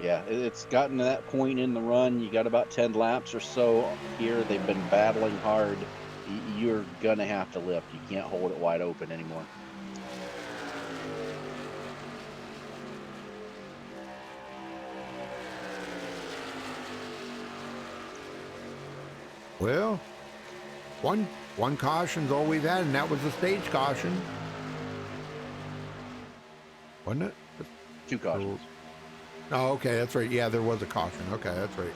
Yeah, it's gotten to that point in the run. You got about 10 laps or so here. They've been battling hard. You're going to have to lift. You can't hold it wide open anymore. Well, one caution's all we've had, and that was the stage caution. Wasn't it? 2 cautions. Oh, okay, that's right. Yeah, there was a caution. Okay, that's right.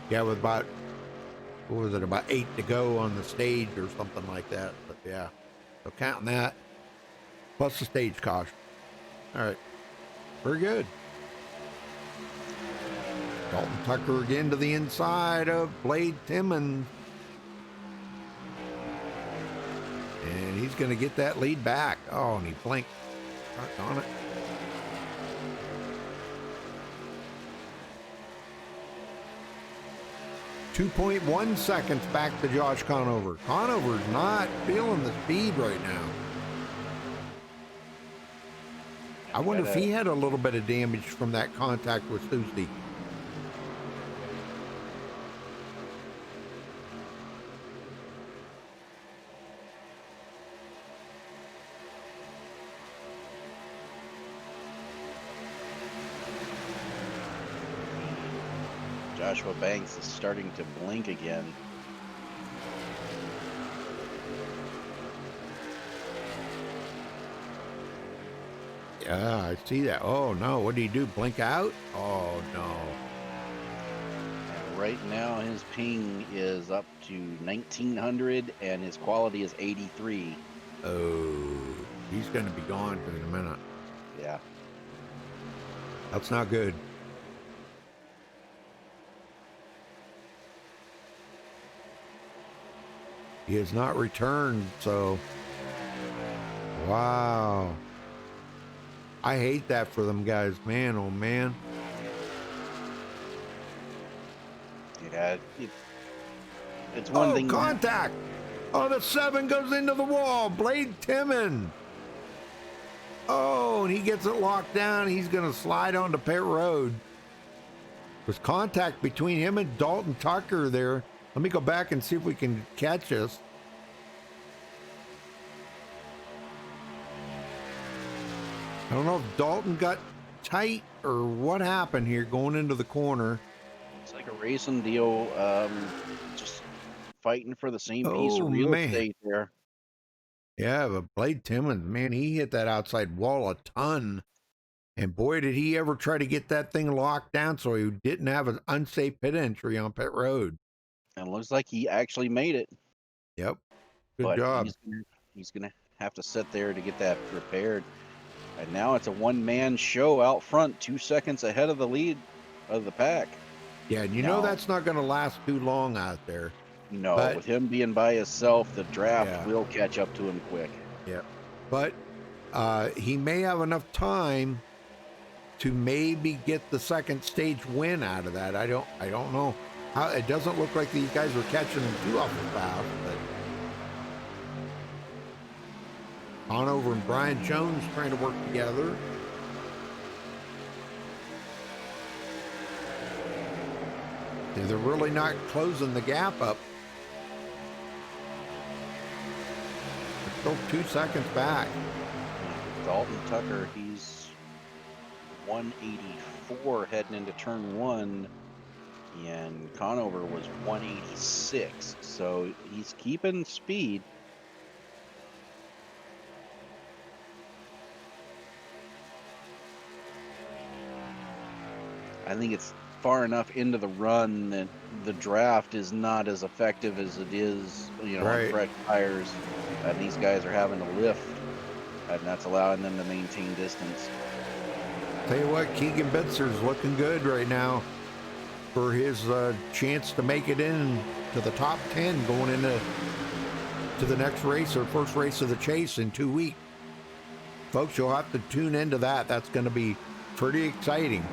Yeah, with about, what was it, about 8 to go on the stage or something like that. But yeah, so counting that, plus the stage caution. All right, very good. Dalton Tucker again to the inside of Blade Timmons. And he's going to get that lead back. Oh, and he blinked. On it. .1 seconds back to Josh Conover. Conover's not feeling the speed right now. I wonder if he had a little bit of damage from that contact with Susie. Joshua Banks is starting to blink again. Yeah, I see that. Oh, no. What did he do? Blink out? Oh, no. And right now, his ping is up to 1900 and his quality is 83. Oh, he's going to be gone in a minute. Yeah. That's not good. He has not returned, so wow. I hate that for them guys, man. Oh man. Yeah, it's one thing. Contact. Oh, the 7 goes into the wall. Blade Timmons. Oh, and he gets it locked down. He's going to slide onto pit road. There's contact between him and Dalton Tucker there. Let me go back and see if we can catch us. I don't know if Dalton got tight or what happened here going into the corner. It's like a racing deal, just fighting for the same piece of real estate there. Yeah, but Blade Timmons, man, he hit that outside wall a ton. And boy, did he ever try to get that thing locked down so he didn't have an unsafe pit entry on pit road. And it looks like he actually made it. Yep. Good job. He's gonna have to sit there to get that repaired. And now it's a one-man show out front, 2 seconds ahead of the lead of the pack. Yeah, and you know that's not going to last too long out there. No, but with him being by himself, the draft will catch up to him quick. Yeah, but he may have enough time to maybe get the second stage win out of that. I don't know. It doesn't look like these guys were catching him too awful fast, but Conover and Brian Jones trying to work together. They're really not closing the gap up. They're still 2 seconds back. Dalton Tucker, he's 184 heading into turn 1, and Conover was 186. So he's keeping speed. I think it's far enough into the run that the draft is not as effective as it is, on fresh tires. And these guys are having to lift, and that's allowing them to maintain distance. Tell you what, Keegan Bitzer's looking good right now for his chance to make it in to the top 10 going into the next race or first race of the chase in 2 weeks. Folks, you'll have to tune into that. That's going to be pretty exciting.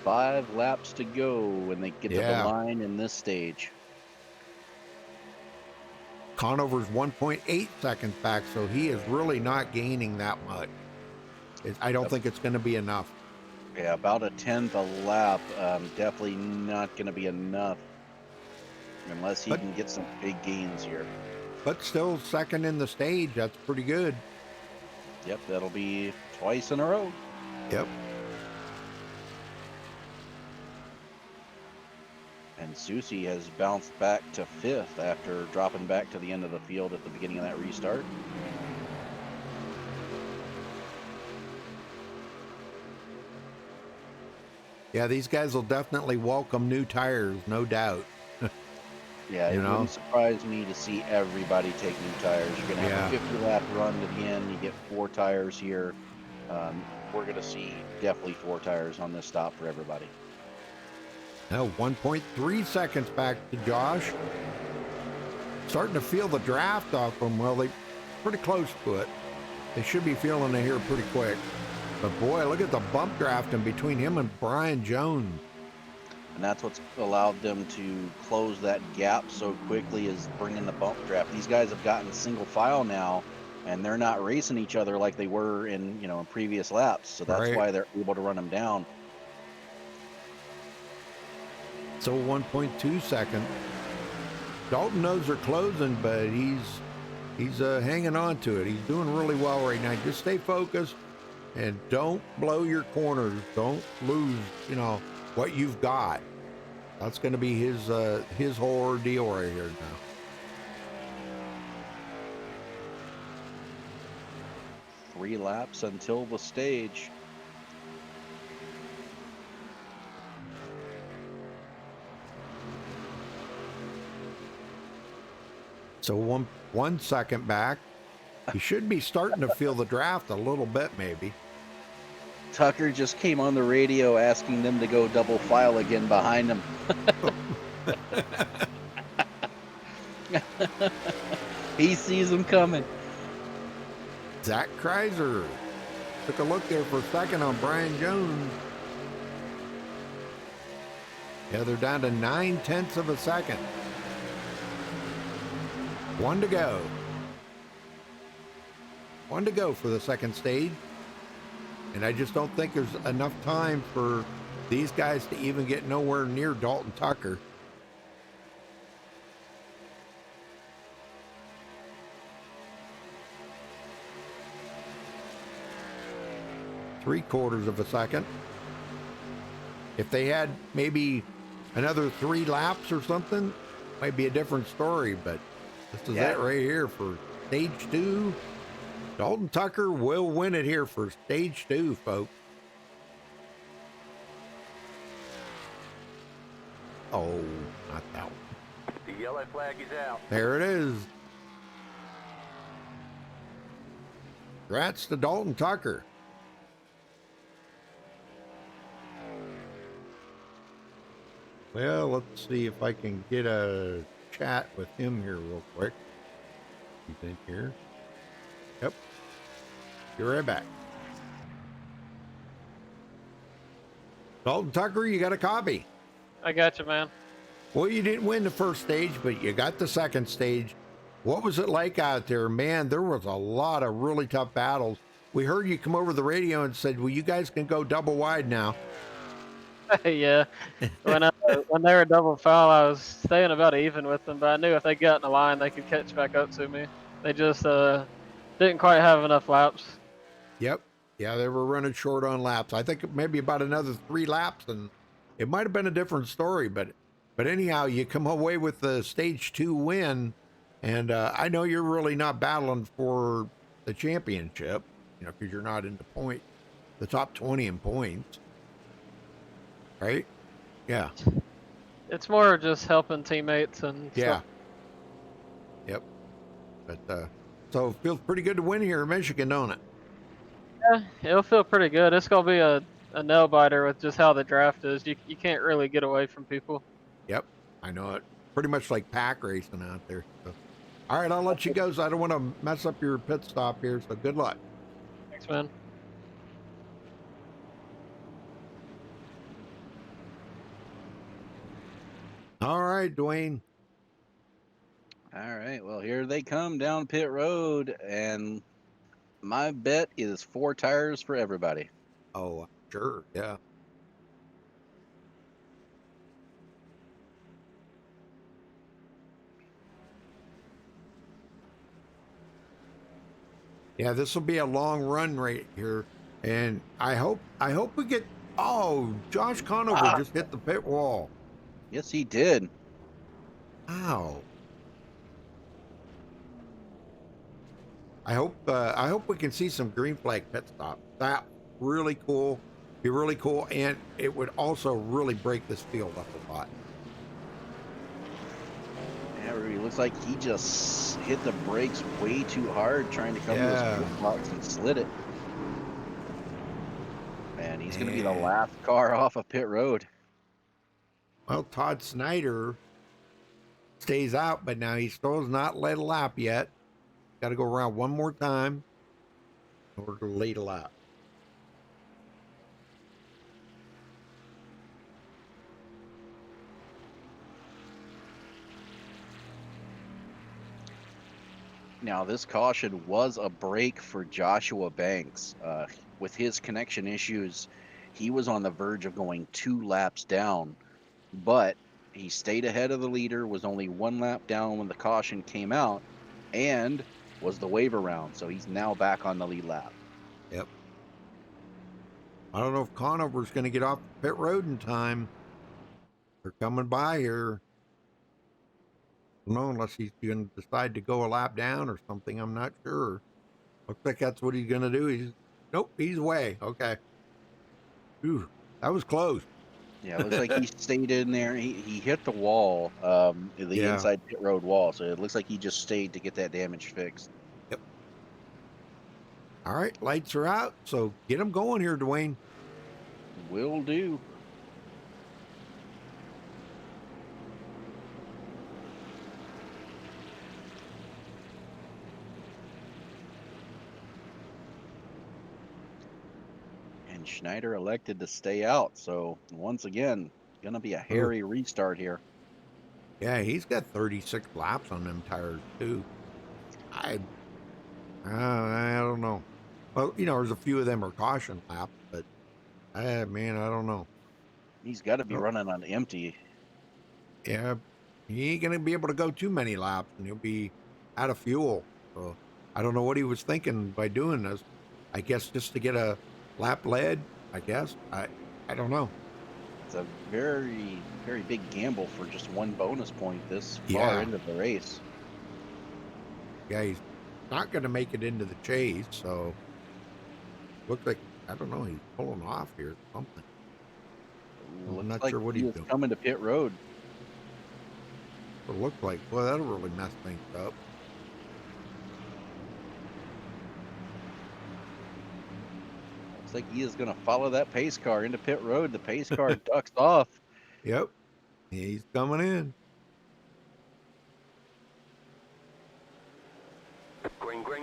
5 laps to go when they get to the line in this stage. Conover's 1.8 seconds back, so he is really not gaining that much. I don't think it's going to be enough. Yeah, about a 10th a lap. Definitely not going to be enough unless he can get some big gains here. But still second in the stage. That's pretty good. Yep, that'll be twice in a row. Yep. And Susie has bounced back to 5th after dropping back to the end of the field at the beginning of that restart. Yeah, these guys will definitely welcome new tires, no doubt. Yeah, it wouldn't surprise me to see everybody take new tires. You're going to have a 50-lap run to the end. You get 4 tires here. We're going to see definitely 4 tires on this stop for everybody. Now 1.3 seconds back to Josh. Starting to feel the draft off them. Well, they're pretty close to it. They should be feeling it here pretty quick. But boy, look at the bump drafting between him and Brian Jones. And that's what's allowed them to close that gap so quickly, is bringing the bump draft. These guys have gotten single file now, and they're not racing each other like they were in in previous laps. So that's why they're able to run them down. So 1.2 second. Dalton knows they're closing, but he's hanging on to it. He's doing really well right now. Just stay focused and don't blow your corners. Don't lose, what you've got. That's going to be his whole ordeal right here now. Three laps until the stage. So 1 second back. He should be starting to feel the draft a little bit, maybe. Tucker just came on the radio asking them to go double file again behind him. He sees them coming. Zach Kreiser took a look there for a second on Brian Jones. Yeah, they're down to 9/10 of a second. 1 to go. 1 to go for the second stage. And I just don't think there's enough time for these guys to even get nowhere near Dalton Tucker. Three-quarters of a second. If they had maybe another 3 laps or something, might be a different story, but this is it right here for stage 2. Dalton Tucker will win it here for stage 2, folks. Oh, not that one. The yellow flag is out. There it is. Congrats to Dalton Tucker. Well, let's see if I can get a chat with him here real quick. He's in here. Yep. Be right back. Dalton Tucker, you got a copy. I got you, man. Well, you didn't win the first stage, but you got the second stage. What was it like out there? Man, there was a lot of really tough battles. We heard you come over the radio and said, well, you guys can go double wide now. Yeah. When they were double foul, I was staying about even with them, but I knew if they got in the line, they could catch back up to me. They just didn't quite have enough laps. Yep. Yeah, they were running short on laps. I think maybe about another 3 laps, and it might have been a different story. But anyhow, you come away with the stage 2 win, and I know you're really not battling for the championship, because you're not in the top 20 in points, right? Yeah. It's more just helping teammates and stuff. Yep. But so it feels pretty good to win here in Michigan, don't it? Yeah, it'll feel pretty good. It's gonna be a nail biter with just how the draft is. You can't really get away from people. Yep, I know it. Pretty much like pack racing out there. So. All right, I'll let you go, so I don't want to mess up your pit stop here. So good luck. Thanks, man. All right, Dwayne. All right, well, here they come down pit road, and my bet is 4 tires for everybody. Oh, sure, yeah. Yeah, this will be a long run right here, and I hope we get. Oh, Josh Conover just hit the pit wall. Yes, he did. Ow. I hope we can see some green flag pit stop. That really cool. Be really cool, and it would also really break this field up a lot. Yeah, it looks like he just hit the brakes way too hard trying to come to Yeah. his pit box and slid it. And he's going to be the Man. last car off of pit road. Well, Todd Snyder stays out, but now he still has not led a lap yet. Got to go around one more time in order to lead a lap. Now, this caution was a break for Joshua Banks. With his connection issues, he was on the verge of going 2 laps down, but he stayed ahead of the leader, was only 1 lap down when the caution came out, and was the wave around. So he's now back on the lead lap. Yep. I don't know if Conover's going to get off pit road in time. They're coming by here. I don't know, unless he's going to decide to go a lap down or something. I'm not sure. Looks like that's what he's going to do. Nope, he's away. Okay. Ooh, that was close. Yeah, it looks like he stayed in there. He hit the wall, the inside pit road wall. So it looks like he just stayed to get that damage fixed. Yep. All right, lights are out. So get them going here, Dwayne. Will do. And Schneider elected to stay out. So once again, gonna be a hairy restart here. Yeah, he's got 36 laps on them tires too. I don't know. Well, there's a few of them are caution laps, but man, I don't know. He's got to be running on empty. Yeah, he ain't gonna be able to go too many laps, and he'll be out of fuel. So I don't know what he was thinking by doing this. I guess just to get a lap lead. I guess I don't know. It's a very, very big gamble for just 1 bonus point this far into the race. Yeah, he's not going to make it into the chase, so looks like, I don't know, he's pulling off here or something. I'm not sure what he's doing. Coming to pit road. It looked like, well, that'll really mess things up. Looks like he is going to follow that pace car into pit road. The pace car ducks off. Yep, he's coming in.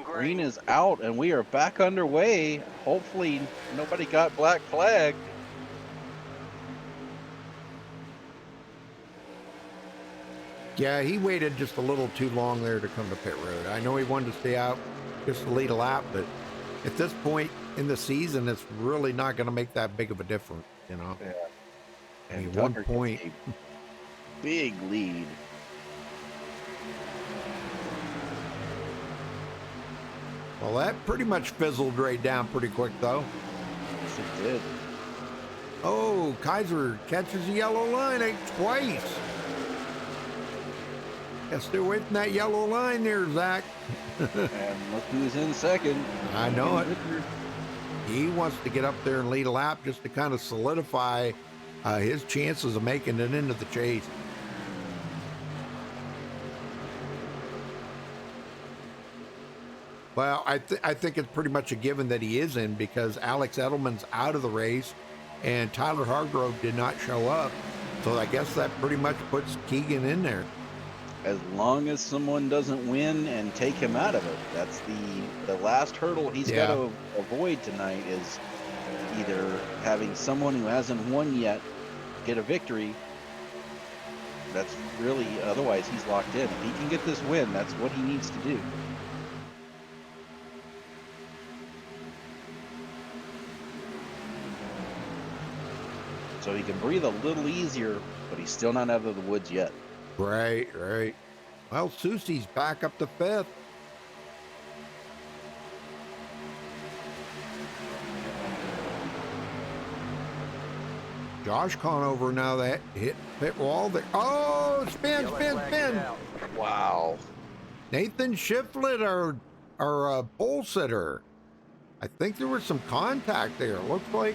Green is out, and we are back underway. Hopefully, nobody got black flag. Yeah, he waited just a little too long there to come to pit road. I know he wanted to stay out just to lead a lap, but at this point in the season, it's really not going to make that big of a difference, Yeah. I And mean, Tucker 1 point. gets a big lead. Well, that pretty much fizzled right down pretty quick, though. Yes, it did. Oh, Kaiser catches the yellow line twice. Got to stay away from that yellow line there, Zach. And look who's in second. I know it. He wants to get up there and lead a lap just to kind of solidify his chances of making it into the chase. Well, I think it's pretty much a given that he is in because Alex Edelman's out of the race and Tyler Hargrove did not show up. So I guess that pretty much puts Keegan in there. As long as someone doesn't win and take him out of it. That's the last hurdle he's got to avoid tonight is either having someone who hasn't won yet get a victory That's really, otherwise he's locked in. If he can get this win, that's what he needs to do. So he can breathe a little easier, but he's still not out of the woods yet. Right. Well, Susie's back up to 5th. Josh Conover now that hit pit wall there. Oh, spin. Wow. Nathan Shiflett, our pole sitter. I think there was some contact there. Looks like.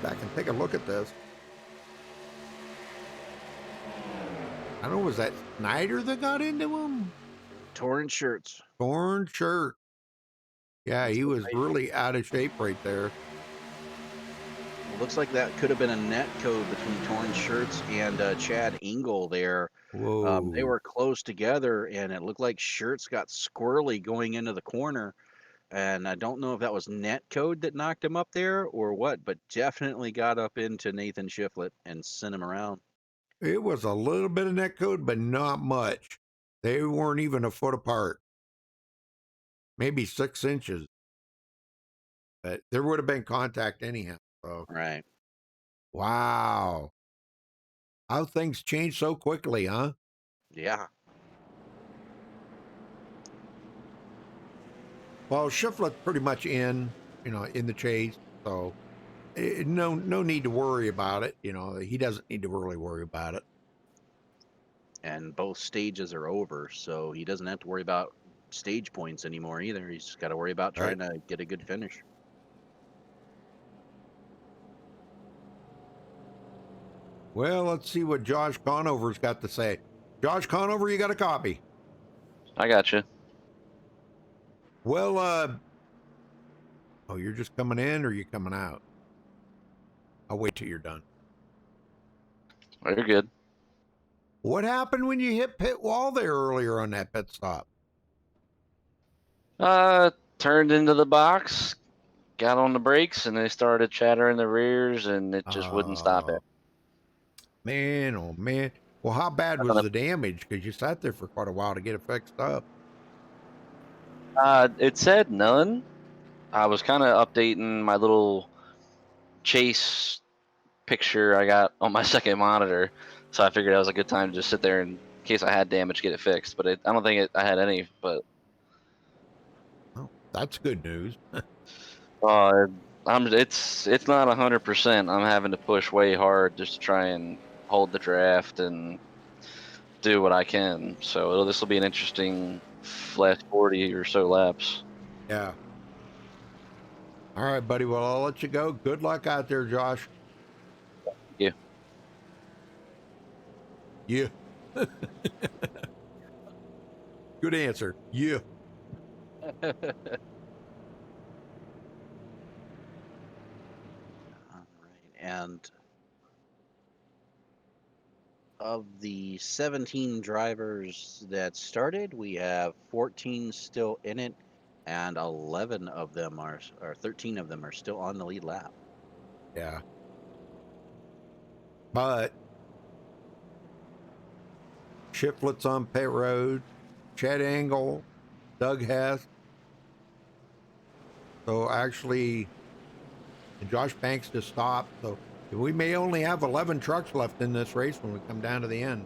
Back and take a look at this. I don't know, was that Snyder that got into him? Torn shirts. Torn shirt. Yeah, he was really out of shape right there. Looks like that could have been a net code between Torn Shirts and Chad Engel there. Whoa. They were close together, and it looked like Shirts got squirrely going into the corner. And I don't know if that was net code that knocked him up there or what, but definitely got up into Nathan Shiflett and sent him around. It was a little bit of net code, but not much. They weren't even a foot apart. Maybe 6 inches. But there would have been contact anyhow. So. Right. Wow. How things change so quickly, huh? Yeah. Well, Shiflett's pretty much in the chase, so no need to worry about it. He doesn't need to really worry about it. And both stages are over, so he doesn't have to worry about stage points anymore either. He's just got to worry about trying to get a good finish. Well, let's see what Josh Conover's got to say. Josh Conover, you got a copy? I got you. Well, you're just coming in, or you coming out? I'll wait till you're done. Oh, you're good. What happened when you hit pit wall there earlier on that pit stop? Turned into the box, got on the brakes, and they started chattering the rears, and it just wouldn't stop it. Man, oh man. Well, how bad was the damage? Because you sat there for quite a while to get it fixed up. It said none. I was kind of updating my little chase picture I got on my second monitor, so I figured that was a good time to just sit there in case I had damage, get it fixed. But I don't think I had any. But that's good news. it's not 100%. I'm having to push way hard just to try and hold the draft and do what I can. So this will be an interesting last 40 or so laps. Yeah. All right, buddy. Well, I'll let you go. Good luck out there, Josh. Yeah. Yeah. Good answer. Yeah. All right. And of the 17 drivers that started, we have 14 still in it, and 11 of them or 13 of them are still on the lead lap. Yeah. But Shiflett's on pit road, Chad Engel, Doug Hess. So actually, Josh Banks just stopped. So we may only have 11 trucks left in this race when we come down to the end.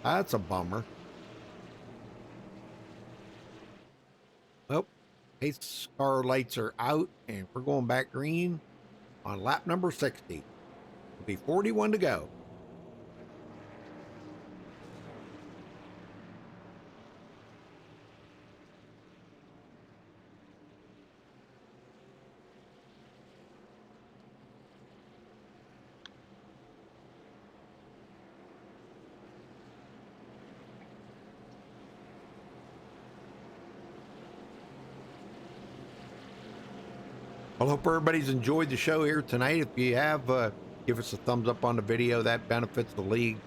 That's a bummer. Well, pace car lights are out, and we're going back green on lap number 60. It'll be 41 to go. Well, hope everybody's enjoyed the show here tonight. If you have, give us a thumbs up on the video. That benefits the league.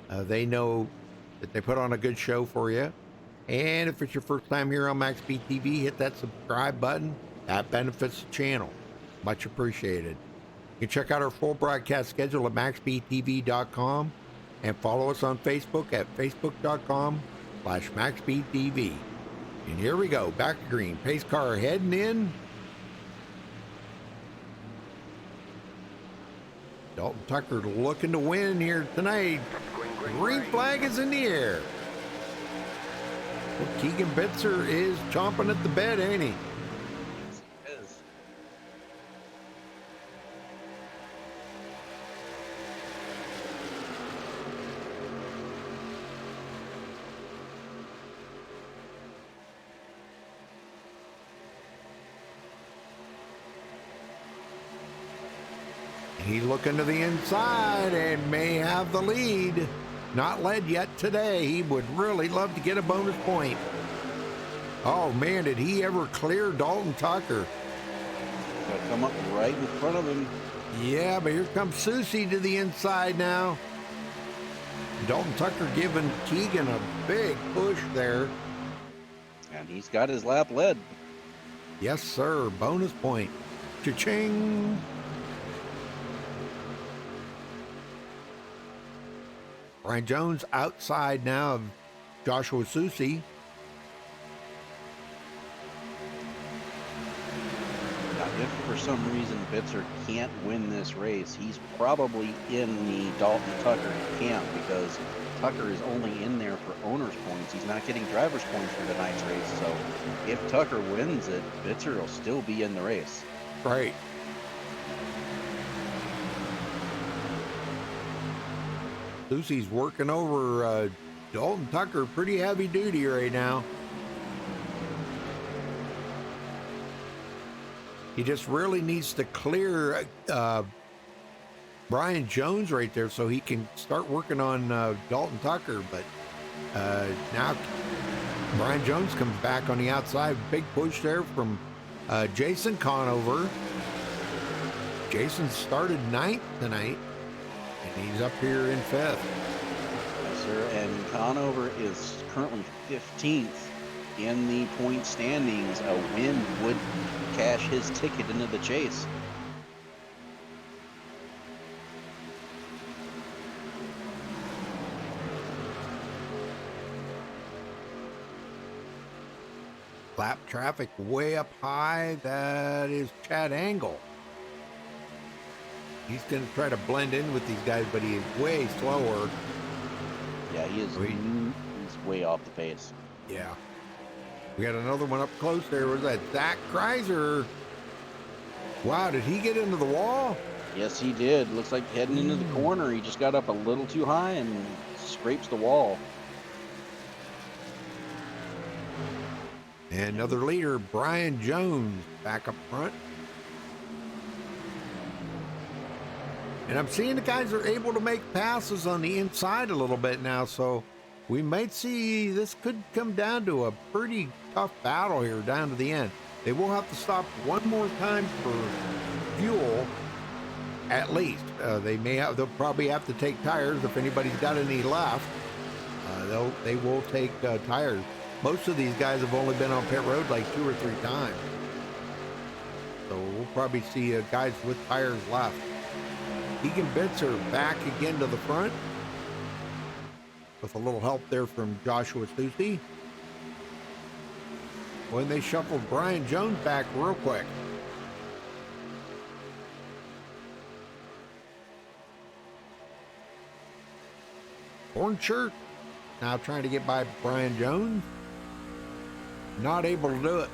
They know that they put on a good show for you. And if it's your first time here on MaxSpeedTV, hit that subscribe button. That benefits the channel. Much appreciated. You can check out our full broadcast schedule at MaxSpeedTV.com and follow us on Facebook at Facebook.com/MaxSpeedTV. And here we go, back to green. Pace car heading in. Dalton Tucker looking to win here tonight. Green flag is in the air. Well, Keegan Bitzer is chomping at the bit, ain't he? He's looking to the inside and may have the lead. Not led yet today. He would really love to get a bonus point. Oh man, did he ever clear Dalton Tucker? Gotta come up right in front of him. Yeah, but here comes Susie to the inside now. Dalton Tucker giving Keegan a big push there. And he's got his lap led. Yes, sir. Bonus point. Cha-ching. Brian Jones outside now of Joshua Susie. Now, if for some reason Bitzer can't win this race, he's probably in the Dalton Tucker camp because Tucker is only in there for owner's points. He's not getting driver's points for tonight's race. So if Tucker wins it, Bitzer will still be in the race. Right. Susie's working over Dalton Tucker pretty heavy duty right now. He just really needs to clear Brian Jones right there so he can start working on Dalton Tucker. But now Brian Jones comes back on the outside. Big push there from Jason Conover. Jason started 9th tonight. And he's up here in 5th. Yes, sir. And Conover is currently 15th in the point standings. A win would cash his ticket into the chase. Lap traffic way up high. That is Chad Angle. He's going to try to blend in with these guys, but he is way slower. Yeah, he is. He's way off the pace. Yeah. We got another one up close there. Was that Zach Kreiser? Wow, did he get into the wall? Yes, he did. Looks like heading into the corner. He just got up a little too high and scrapes the wall. And another leader, Brian Jones, back up front. And I'm seeing the guys are able to make passes on the inside a little bit now, so we might see this could come down to a pretty tough battle here down to the end. They will have to stop one more time for fuel, at least. They'll probably have to take tires if anybody's got any left. They will take tires. Most of these guys have only been on pit road like 2 or 3 times, so we'll probably see guys with tires left. Keegan Bitzer back again to the front with a little help there from Joshua Susie. When they shuffled Brian Jones back real quick. Orange shirt now trying to get by Brian Jones. Not able to do it.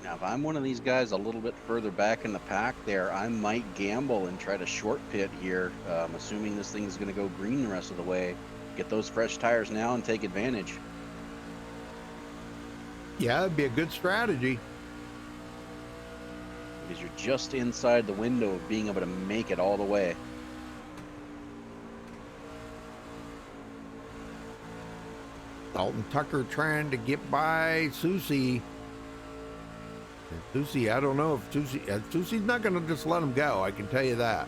Now, if I'm one of these guys a little bit further back in the pack there, I might gamble and try to short pit here, assuming this thing is going to go green the rest of the way. Get those fresh tires now and take advantage. Yeah, that'd be a good strategy. Because you're just inside the window of being able to make it all the way. Dalton Tucker trying to get by Susie. And Susie, I don't know if Susie's not going to just let him go. I can tell you that.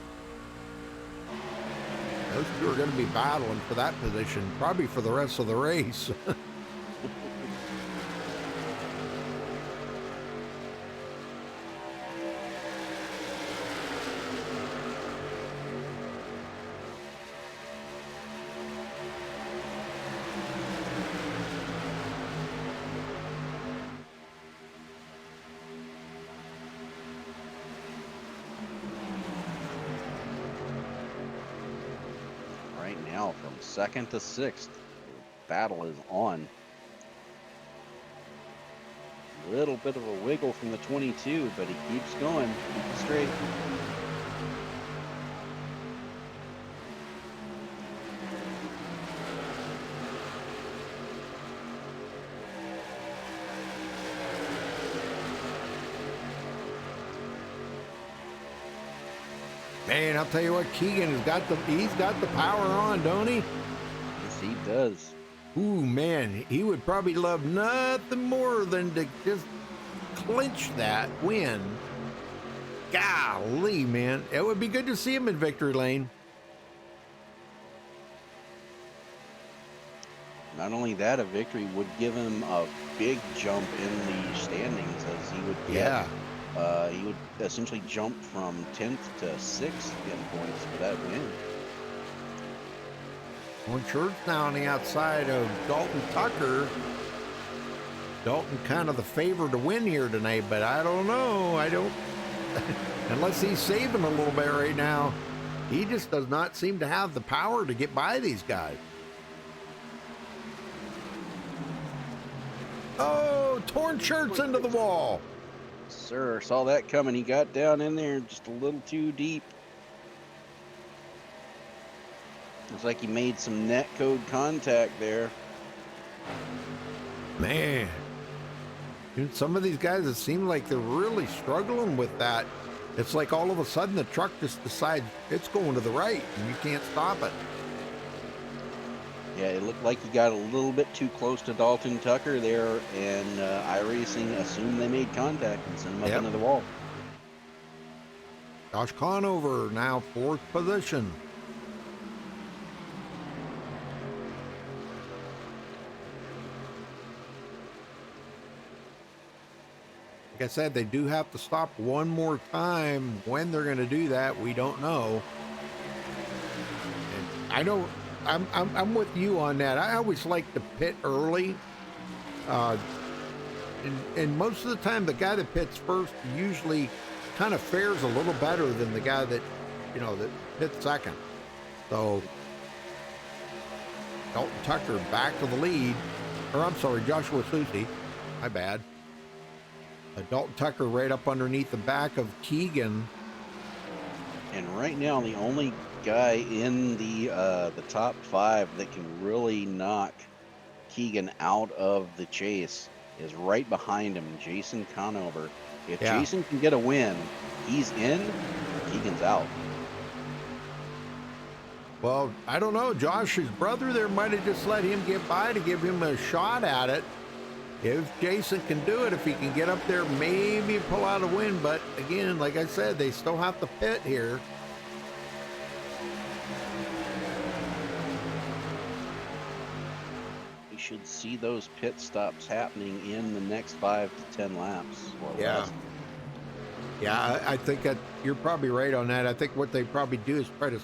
Those two are going to be battling for that position, probably for the rest of the race. now from 2nd to 6th. Battle is on. Little bit of a wiggle from the 22, but he keeps going. Keep it straight. Man, I'll tell you what, Keegan he's got the power on, don't he? Yes, he does. Ooh, man, he would probably love nothing more than to just clinch that win. Golly, man, it would be good to see him in victory lane. Not only that, a victory would give him a big jump in the standings, as he would get. He would essentially jump from 10th to 6th in points for that win. On church now on the outside of Dalton Tucker. Dalton kind of the favor to win here tonight, but I don't know. I don't, unless he's saving a little bit right now. He just does not seem to have the power to get by these guys. Oh, torn shirts into the wall. Sir, saw that coming. He got down in there just a little too deep. Looks like he made some net code contact there. Man, dude, some of these guys, it seems like they're really struggling with that. It's like all of a sudden the truck just decides it's going to the right and you can't stop it. Yeah, it looked like he got a little bit too close to Dalton Tucker there, and iRacing assumed they made contact and sent him up into the wall. Josh Conover now 4th position. Like I said, they do have to stop one more time. When they're going to do that, we don't know. And I know I'm with you on that. I always like to pit early. And most of the time, the guy that pits first usually kind of fares a little better than the guy that, that pits second. So Dalton Tucker back to the lead. Or I'm sorry, Joshua Susie. My bad. Dalton Tucker right up underneath the back of Keegan. And right now, the only guy in the top 5 that can really knock Keegan out of the chase is right behind him, Jason Conover. If Jason can get a win, he's in, Keegan's out. Well, I don't know. Josh's brother there might have just let him get by to give him a shot at it. If Jason can do it, if he can get up there, maybe pull out a win. But again, like I said, they still have to pit here. We should see those pit stops happening in the next 5 to 10 laps. Or less. Yeah, I think that you're probably right on that. I think what they probably do is try to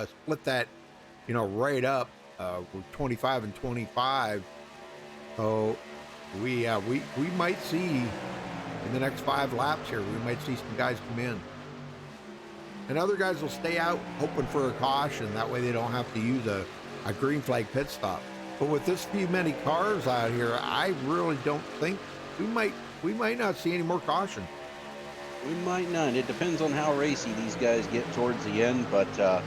split that, right up with 25 and 25. So we might see in the next 5 laps here, we might see some guys come in. And other guys will stay out hoping for a caution. That way they don't have to use a green flag pit stop. But with this few many cars out here, I really don't think we might not see any more caution. We might not. It depends on how racy these guys get towards the end. But the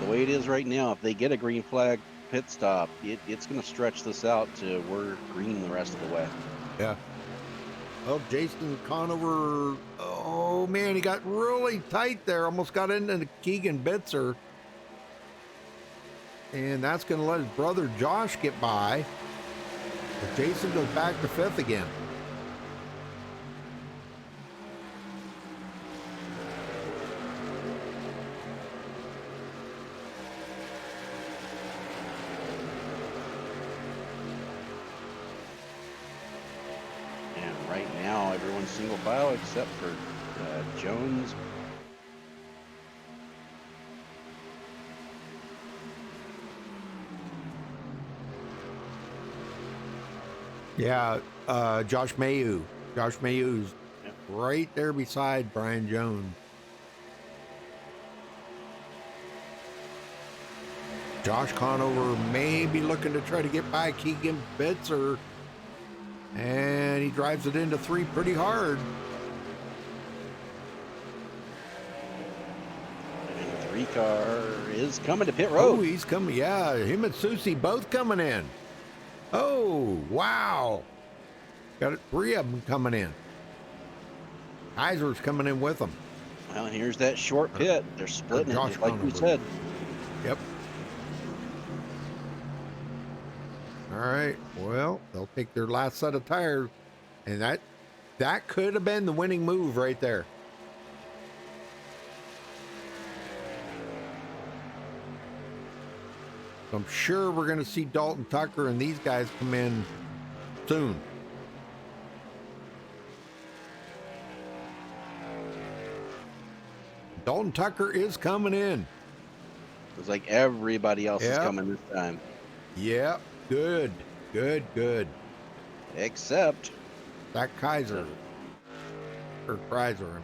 way it is right now, if they get a green flag pit stop, it's going to stretch this out to we're green the rest of the way. Yeah. Well, Jason Conover, oh man, he got really tight there. Almost got into Keegan Bitzer. And that's going to let his brother Josh get by. But Jason goes back to 5th again. And right now, everyone's single file except for Jones. Yeah, Josh Mayu. Josh Mayu's right there beside Brian Jones. Josh Conover may be looking to try to get by Keegan Bitzer. And he drives it into 3 pretty hard. And 3 car is coming to pit road. Oh, he's coming. Yeah, him and Susie both coming in. Oh, wow. Got 3 of them coming in. Kaiser's coming in with them. Well, and here's that short pit. They're splitting it, just like we said. Yep. All right. Well, they'll take their last set of tires, and that could have been the winning move right there. I'm sure we're going to see Dalton Tucker and these guys come in soon. Dalton Tucker is coming in. It's like everybody else is coming this time. Yep. Good. Except Zach Kaiser. Or Kreiser.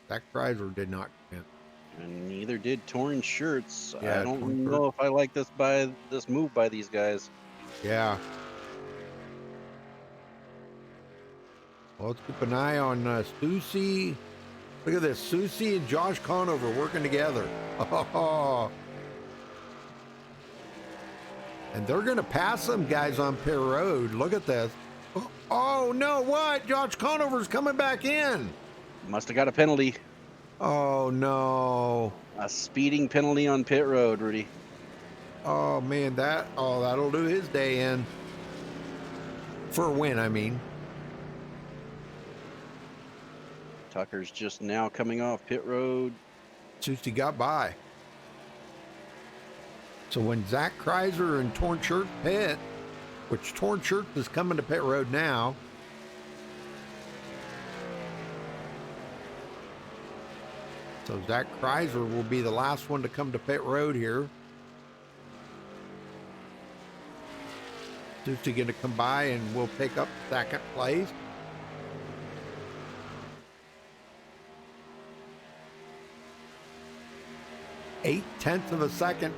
Zach Kreiser did not come in. And neither did Torn Shirts. Yeah, I don't know if I like this move by these guys. Yeah. Well, let's keep an eye on Susie. Look at this. Susie and Josh Conover working together. Oh. And they're going to pass some guys on pit road. Look at this. Oh, no. What? Josh Conover's coming back in. Must have got a penalty. Oh, no. A speeding penalty on pit road, Rudy. Oh, man. That'll do his day in. For a win, I mean. Tucker's just now coming off pit road. Susie got by. So when Zach Kreiser and Torn Shirt pit, which Torn Shirt is coming to pit road now. So Zach Kreiser will be the last one to come to pit road here. Susie going to come by and we'll pick up second place. 0.8 of a second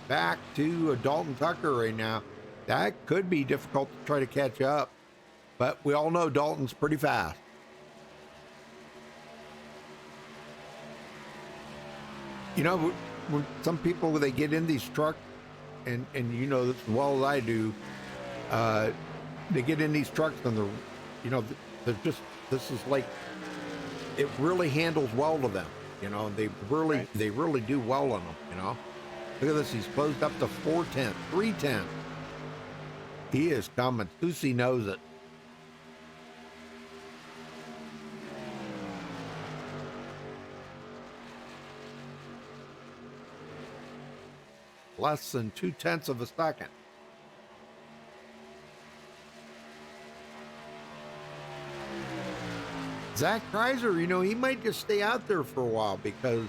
back to Dalton Tucker right now. That could be difficult to try to catch up, but we all know Dalton's pretty fast. You know, when some people, when they get in these trucks, and you know this as well as I do, they get in these trucks and they're just, this is like, it really handles well to them. You know, they really do well on them, you know. Look at this, he's closed up to 410, 310. He is coming. Susie knows it. Less than 0.2 of a second. Zach Kreiser, you know, he might just stay out there for a while because,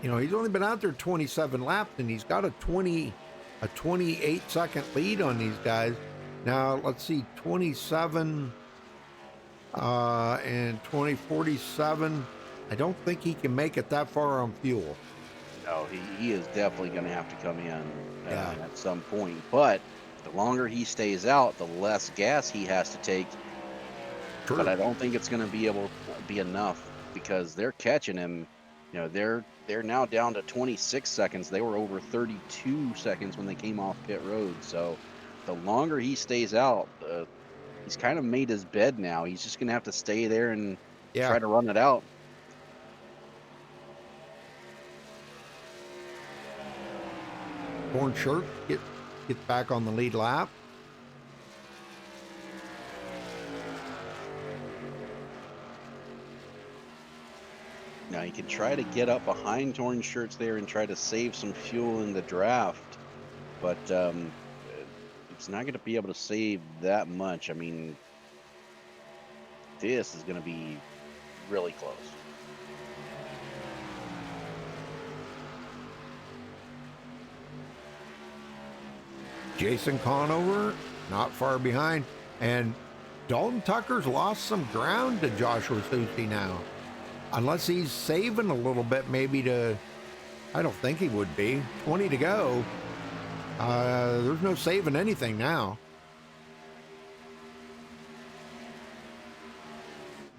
you know, he's only been out there 27 laps and he's got a 28 second lead on these guys. Now, let's see, 27 and 2047. I don't think he can make it that far on fuel. No, he is definitely going to have to come in at some point. But the longer he stays out, the less gas he has to take. True. But I don't think it's going to be able to be enough because they're catching him. You know, they're now down to 26 seconds. They were over 32 seconds when they came off pit road. So the longer he stays out, he's kind of made his bed now. He's just going to have to stay there and try to run it out. Torn Shirt gets back on the lead lap. Now you can try to get up behind Torn Shirts there and try to save some fuel in the draft, but it's not going to be able to save that much. I mean, this is going to be really close. Jason Conover, not far behind. And Dalton Tucker's lost some ground to Joshua Susie now. Unless he's saving a little bit, maybe to. I don't think he would be. 20 to go. There's no saving anything now.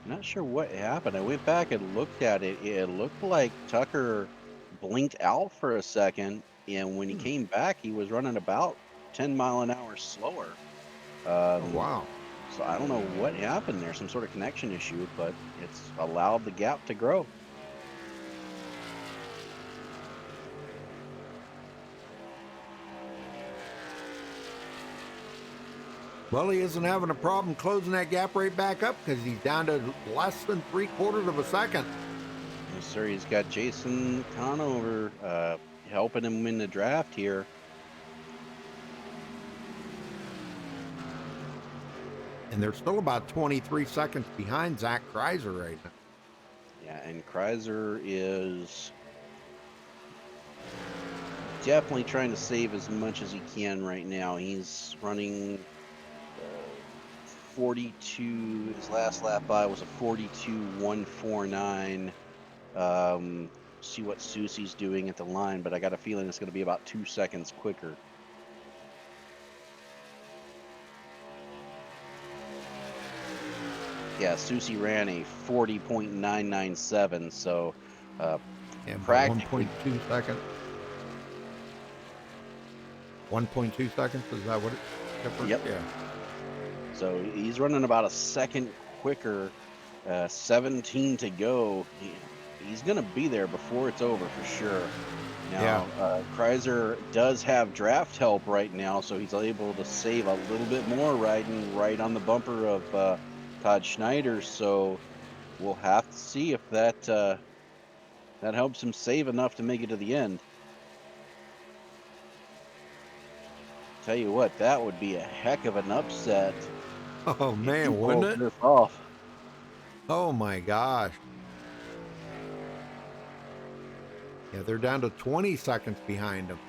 Not sure what happened. I went back and looked at it. It looked like Tucker blinked out for a second, and when he came back, he was running about 10 mile an hour slower. Oh, wow. So I don't know what happened there, some sort of connection issue, but it's allowed the gap to grow. Well, he isn't having a problem closing that gap right back up because he's down to less than 3/4 of a second. Yes, sir. He's got Jason Conover helping him win the draft here. And they're still about 23 seconds behind Zach Kreiser right now. Yeah, and Kreiser is definitely trying to save as much as he can right now. He's running 42. His last lap by was a 42.149. See what Susie's doing at the line, but I got a feeling it's going to be about 2 seconds quicker. Yeah, Susie ran a 40.997, so practically 1.2 seconds. 1.2 seconds, is that what it difference? Yep. Yeah. So he's running about a second quicker. 17 to go. He's going to be there before it's over for sure. Now, Kreiser does have draft help right now, so he's able to save a little bit more riding right on the bumper of Todd Schneider. So we'll have to see if that that helps him save enough to make it to the end. Tell you what, that would be a heck of an upset. Oh man, wouldn't it? This off. Oh my gosh. Yeah, they're down to 20 seconds behind him.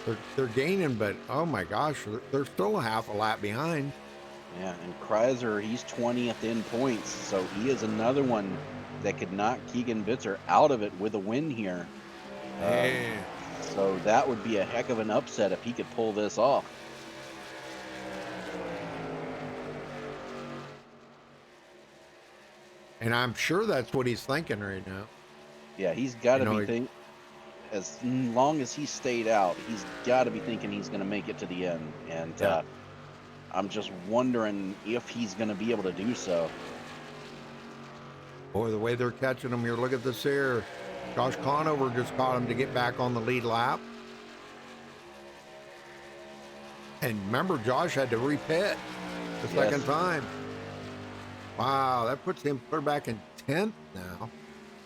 So they're gaining, but oh my gosh, they're still a half a lap behind. Yeah, and Kreiser, he's 20th in points, so he is another one that could knock Keegan Bitzer out of it with a win here. So that would be a heck of an upset if he could pull this off. And I'm sure that's what he's thinking right now. Yeah, he's got to be thinking, as long as he stayed out, he's got to be thinking he's going to make it to the end. And I'm just wondering if he's going to be able to do so. Boy, the way they're catching him here, look at this here. Josh Conover just caught him to get back on the lead lap. And remember, Josh had to repit the second time. Wow, that puts him clear back in 10th now.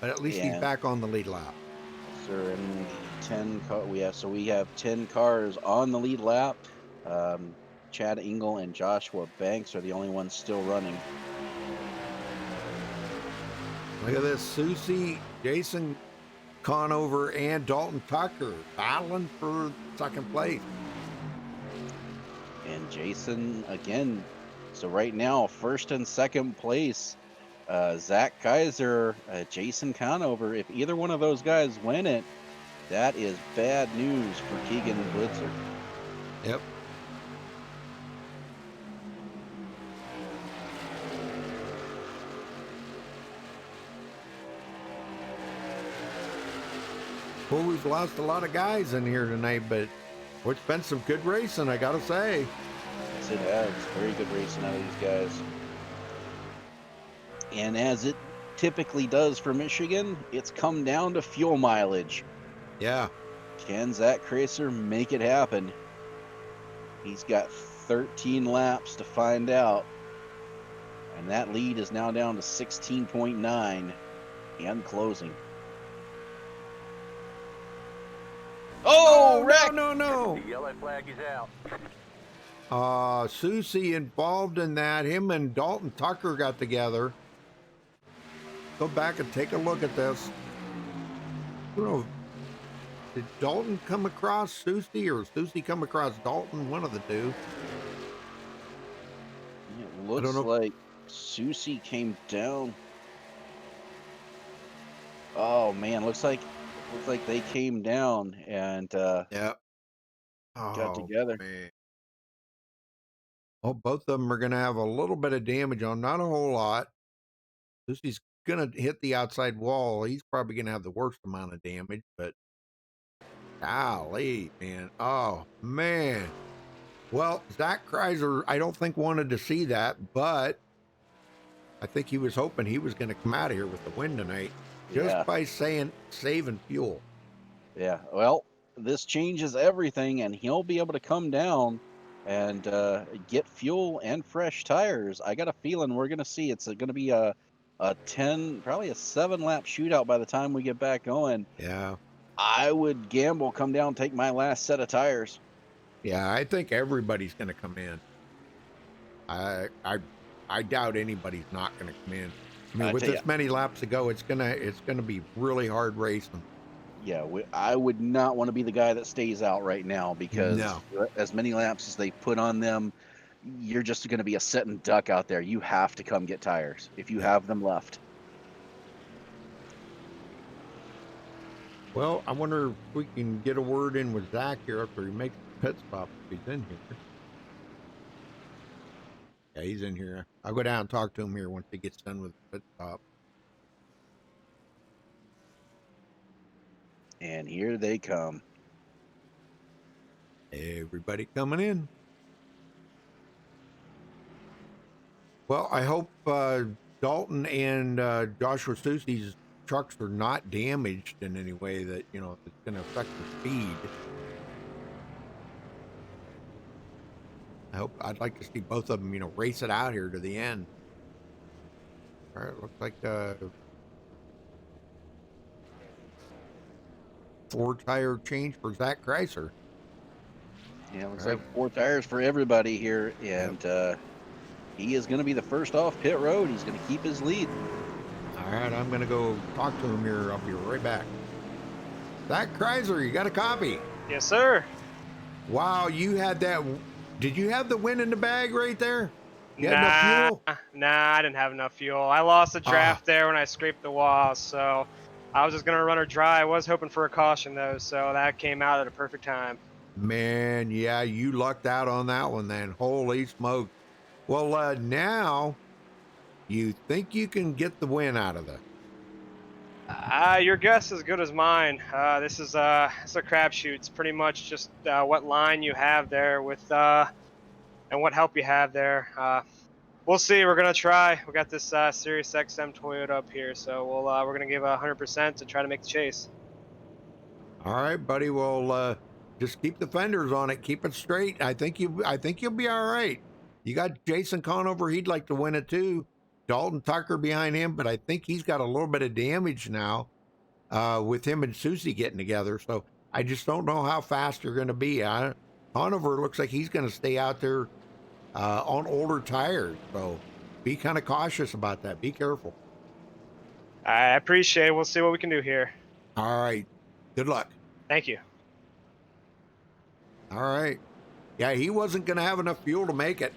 But at least he's back on the lead lap. Sir, and 10 we have 10 cars on the lead lap. Chad Engel and Joshua Banks are the only ones still running. Look at this, Susie, Jason Conover, and Dalton Tucker battling for second place. And Jason again. So right now, first and second place, Zach Kaiser, Jason Conover. If either one of those guys win it, that is bad news for Keegan Bitzer. Yep. Well, we've lost a lot of guys in here tonight, but it's been some good racing, I gotta say. Yes, it has. Very good racing out of these guys. And as it typically does for Michigan, it's come down to fuel mileage. Yeah. Can Zach Kreiser make it happen? He's got 13 laps to find out. And that lead is now down to 16.9 and closing. Oh, no. The yellow flag is out. Susie involved in that. Him and Dalton Tucker got together. Go back and take a look at this. I don't know. Did Dalton come across Susie or Susie come across Dalton? One of the two. It looks like Susie came down. Oh man, looks like they came down and Yep. got Oh, together. man. Well, both of them are going to have a little bit of damage on, not a whole lot. Susie's going to hit the outside wall. He's probably going to have the worst amount of damage, but golly, man. Oh, man. Well, Zach Kreiser, I don't think wanted to see that, but I think he was hoping he was going to come out of here with the win tonight just Yeah, by saying saving fuel. yeah. Well, this changes everything, and he'll be able to come down and get fuel and fresh tires. I got a feeling we're gonna see it's going to be a 10, probably a 7 lap shootout by the time we get back going. Yeah. I would gamble, come down, take my last set of tires. Yeah, I think everybody's going to come in. I doubt anybody's not going to come in. I mean, I with tell you, this many laps to go, it's gonna be really hard racing. yeah, I would not want to be the guy that stays out right now because No. as many laps as they put on them, you're just going to be a sitting duck out there. You have to come get tires if you Yeah. have them left. Well, I wonder if we can get a word in with Zach here after he makes the pit stop if he's in here. Yeah, he's in here. I'll go down and talk to him here once he gets done with the pit stop. And here they come. Everybody coming in. Well, I hope Dalton and Joshua Susie's trucks are not damaged in any way that, it's going to affect the speed. I'd like to see both of them, race it out here to the end. All right, looks like 4-tire change for Zach Kreiser. Yeah, looks All like right. 4 tires for everybody here, and he is going to be the first off pit road. He's going to keep his lead. All right, I'm going to go talk to him here. I'll be right back. Zach Kreiser, you got a copy? Yes, sir. Wow, you had that. Did you have the win in the bag right there? You had enough fuel? Nah, I didn't have enough fuel. I lost the draft there when I scraped the wall, so I was just going to run her dry. I was hoping for a caution, though, so that came out at a perfect time. Man, yeah, you lucked out on that one then. Holy smoke. Well, now you think you can get the win out of it? Your guess is as good as mine. This is a crapshoot. It's pretty much just what line you have there with and what help you have there. We'll see. We're gonna try. We got this Sirius XM Toyota up here, so we're gonna give 100% to try to make the chase. All right, buddy. Well, just keep the fenders on it. Keep it straight. I think you'll be all right. You got Jason Conover. He'd like to win it too. Dalton Tucker behind him, but I think he's got a little bit of damage now with him and Susie getting together. So I just don't know how fast you're going to be. Conover looks like he's going to stay out there on older tires. So be kind of cautious about that. Be careful. I appreciate it. We'll see what we can do here. All right. Good luck. Thank you. All right. Yeah, he wasn't going to have enough fuel to make it.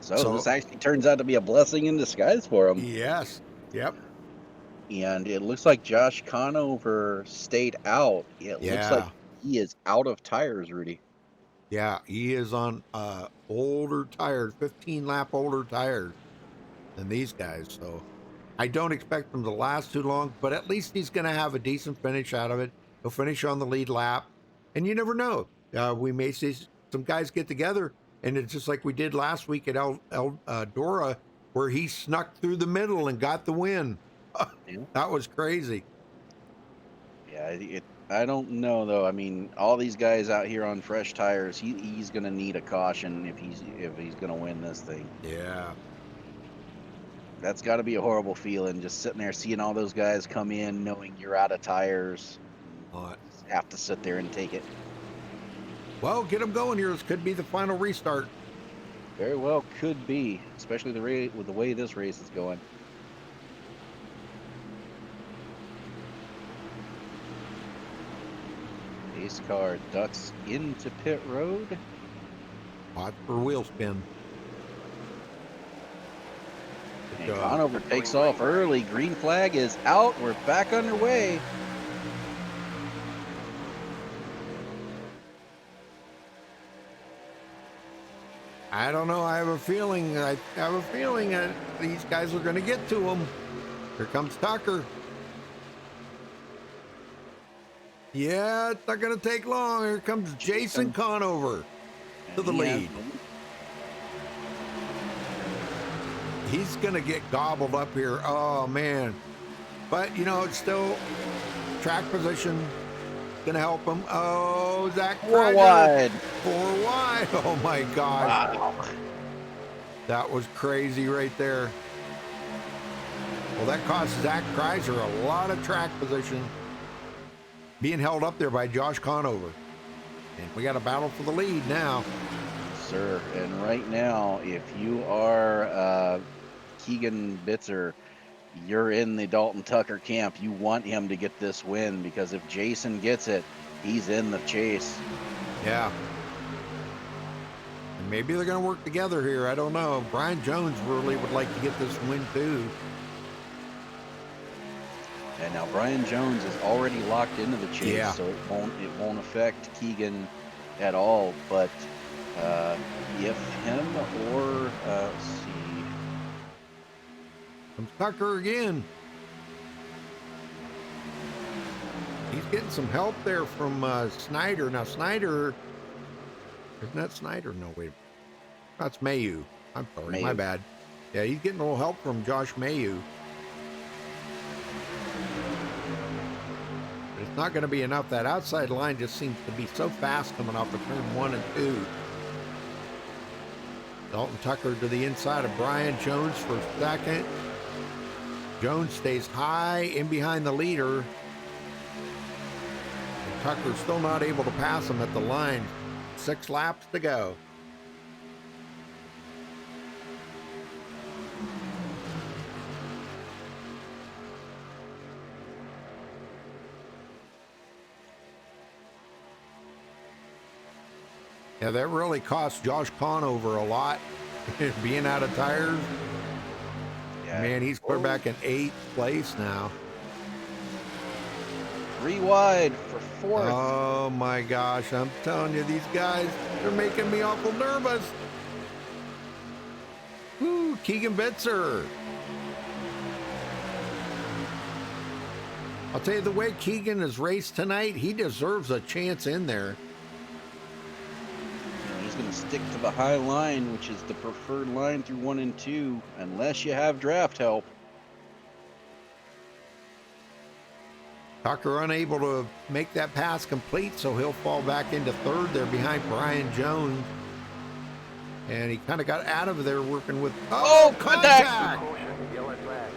So this actually turns out to be a blessing in disguise for him. Yes. Yep. And it looks like Josh Conover stayed out. It looks like he is out of tires, Rudy. Yeah, he is on older tires, 15-lap older tires than these guys. So I don't expect him to last too long, but at least he's going to have a decent finish out of it. He'll finish on the lead lap. And you never know. We may see some guys get together, and it's just like we did last week at Dora, where he snuck through the middle and got the win. That was crazy. Yeah, I don't know though. I mean, all these guys out here on fresh tires, he's going to need a caution if he's going to win this thing. Yeah. That's got to be a horrible feeling, just sitting there seeing all those guys come in, knowing you're out of tires. Have to sit there and take it. Well, get them going here. This could be the final restart. Very well could be, especially with the way this race is going. Pace car ducks into pit road. Watch for wheel spin. And Conover takes off early. Green flag is out. We're back underway. I don't know. I have a feeling. I have a feeling that these guys are going to get to him. Here comes Tucker. Yeah, it's not going to take long. Here comes Jason Conover to the lead. He's going to get gobbled up here. Oh, man. But, you know, it's still track position. Going to help him. Oh, Zach. 4 wide. 4 wide. Oh, my gosh. Wow. That was crazy right there. Well, that cost Zach Kreiser a lot of track position. Being held up there by Josh Conover. And we got a battle for the lead now. Sir, and right now, if you are Keegan Bitzer, you're in the Dalton Tucker camp. You want him to get this win, because if Jason gets it, he's in the chase. Yeah. And maybe they're going to work together here. I don't know. Brian Jones really would like to get this win too. And now Brian Jones is already locked into the chase, Yeah. so it won't affect Keegan at all. But if him or let's see, Comes Tucker again. He's getting some help there from Snyder. Now Snyder, isn't that Snyder? No, wait, that's Mayu. I'm sorry, my Mayu. bad. Yeah, he's getting a little help from Josh Mayu. But it's not going to be enough. That outside line just seems to be so fast coming off of turn 1 and 2. Dalton Tucker to the inside of Brian Jones for second. Jones stays high in behind the leader. And Tucker's still not able to pass him at the line. 6 laps to go. Yeah, that really cost Josh Conover a lot. Being out of tires. yeah, Man, he's clear back in 8th place now. 3 wide for 4th. Oh my gosh, I'm telling you, these guys, they're making me awful nervous. Woo, Keegan Bitzer. I'll tell you, the way Keegan has raced tonight, he deserves a chance in there. He's going to stick to the high line, which is the preferred line through 1 and 2, unless you have draft help. Tucker unable to make that pass complete, so he'll fall back into 3rd there behind Brian Jones. And he kind of got out of there working with... Oh, contact! Yellow flag.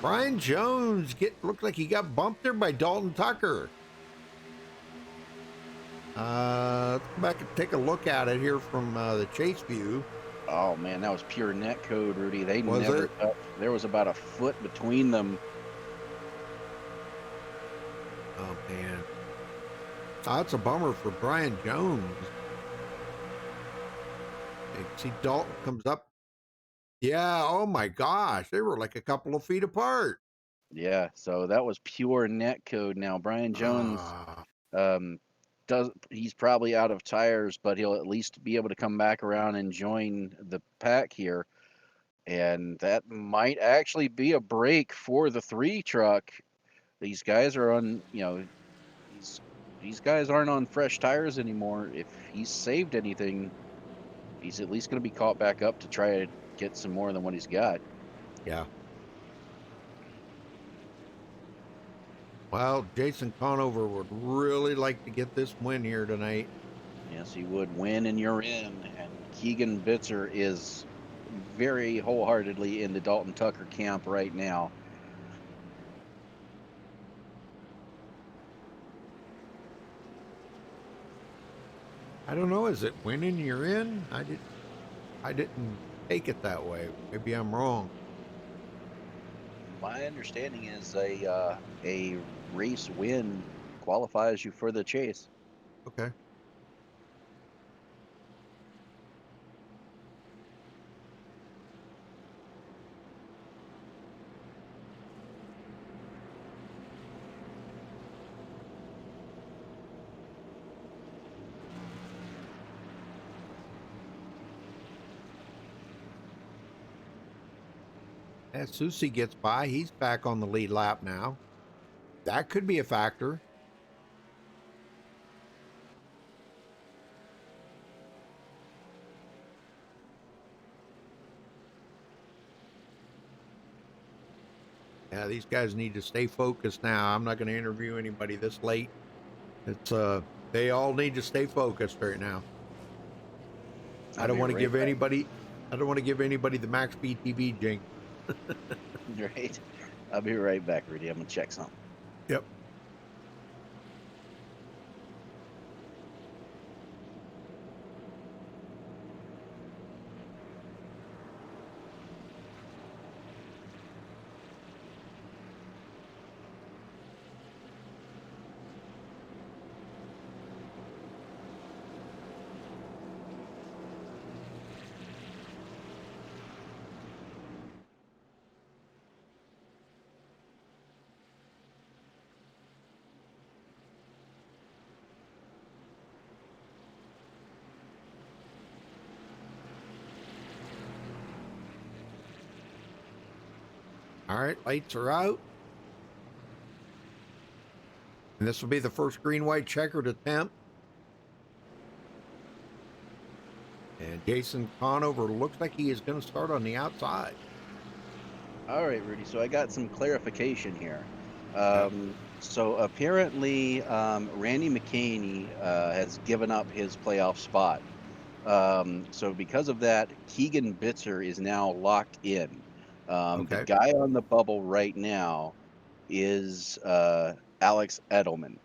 Brian Jones looked like he got bumped there by Dalton Tucker. Let's go back and take a look at it here from the chase view. Oh man, that was pure net code, Rudy. They Was never it? touched. There was about a foot between them. Oh, man. Oh, that's a bummer for Brian Jones. You see Dalton comes up. Yeah, oh my gosh. They were like a couple of feet apart. Yeah, so that was pure net code. Now Brian Jones, Ah, he's probably out of tires, but he'll at least be able to come back around and join the pack here. And that might actually be a break for the 3 truck. These guys are on, these guys aren't on fresh tires anymore. If he's saved anything, he's at least going to be caught back up to try to get some more than what he's got. yeah. Well, Jason Conover would really like to get this win here tonight. Yes, he would win, and you're in. And Keegan Bitzer is very wholeheartedly in the Dalton Tucker camp right now. I don't know. Is it winning you're in? I didn't take it that way. Maybe I'm wrong. My understanding is a race win qualifies you for the chase. Okay. As Susie gets by, he's back on the lead lap now. That could be a factor. Yeah, these guys need to stay focused now. I'm not going to interview anybody this late. It's they all need to stay focused right now. I don't want to give anybody the MaxSpeedTV jinx. Right. I'll be right back, Rudy. I'm gonna check something. Yep. All right, lights are out. And this will be the first green-white checkered attempt. And Jason Conover looks like he is going to start on the outside. All right, Rudy. So I got some clarification here. So apparently, Randy McCaney has given up his playoff spot. So because of that, Keegan Bitzer is now locked in. The guy on the bubble right now is Alex Edelman.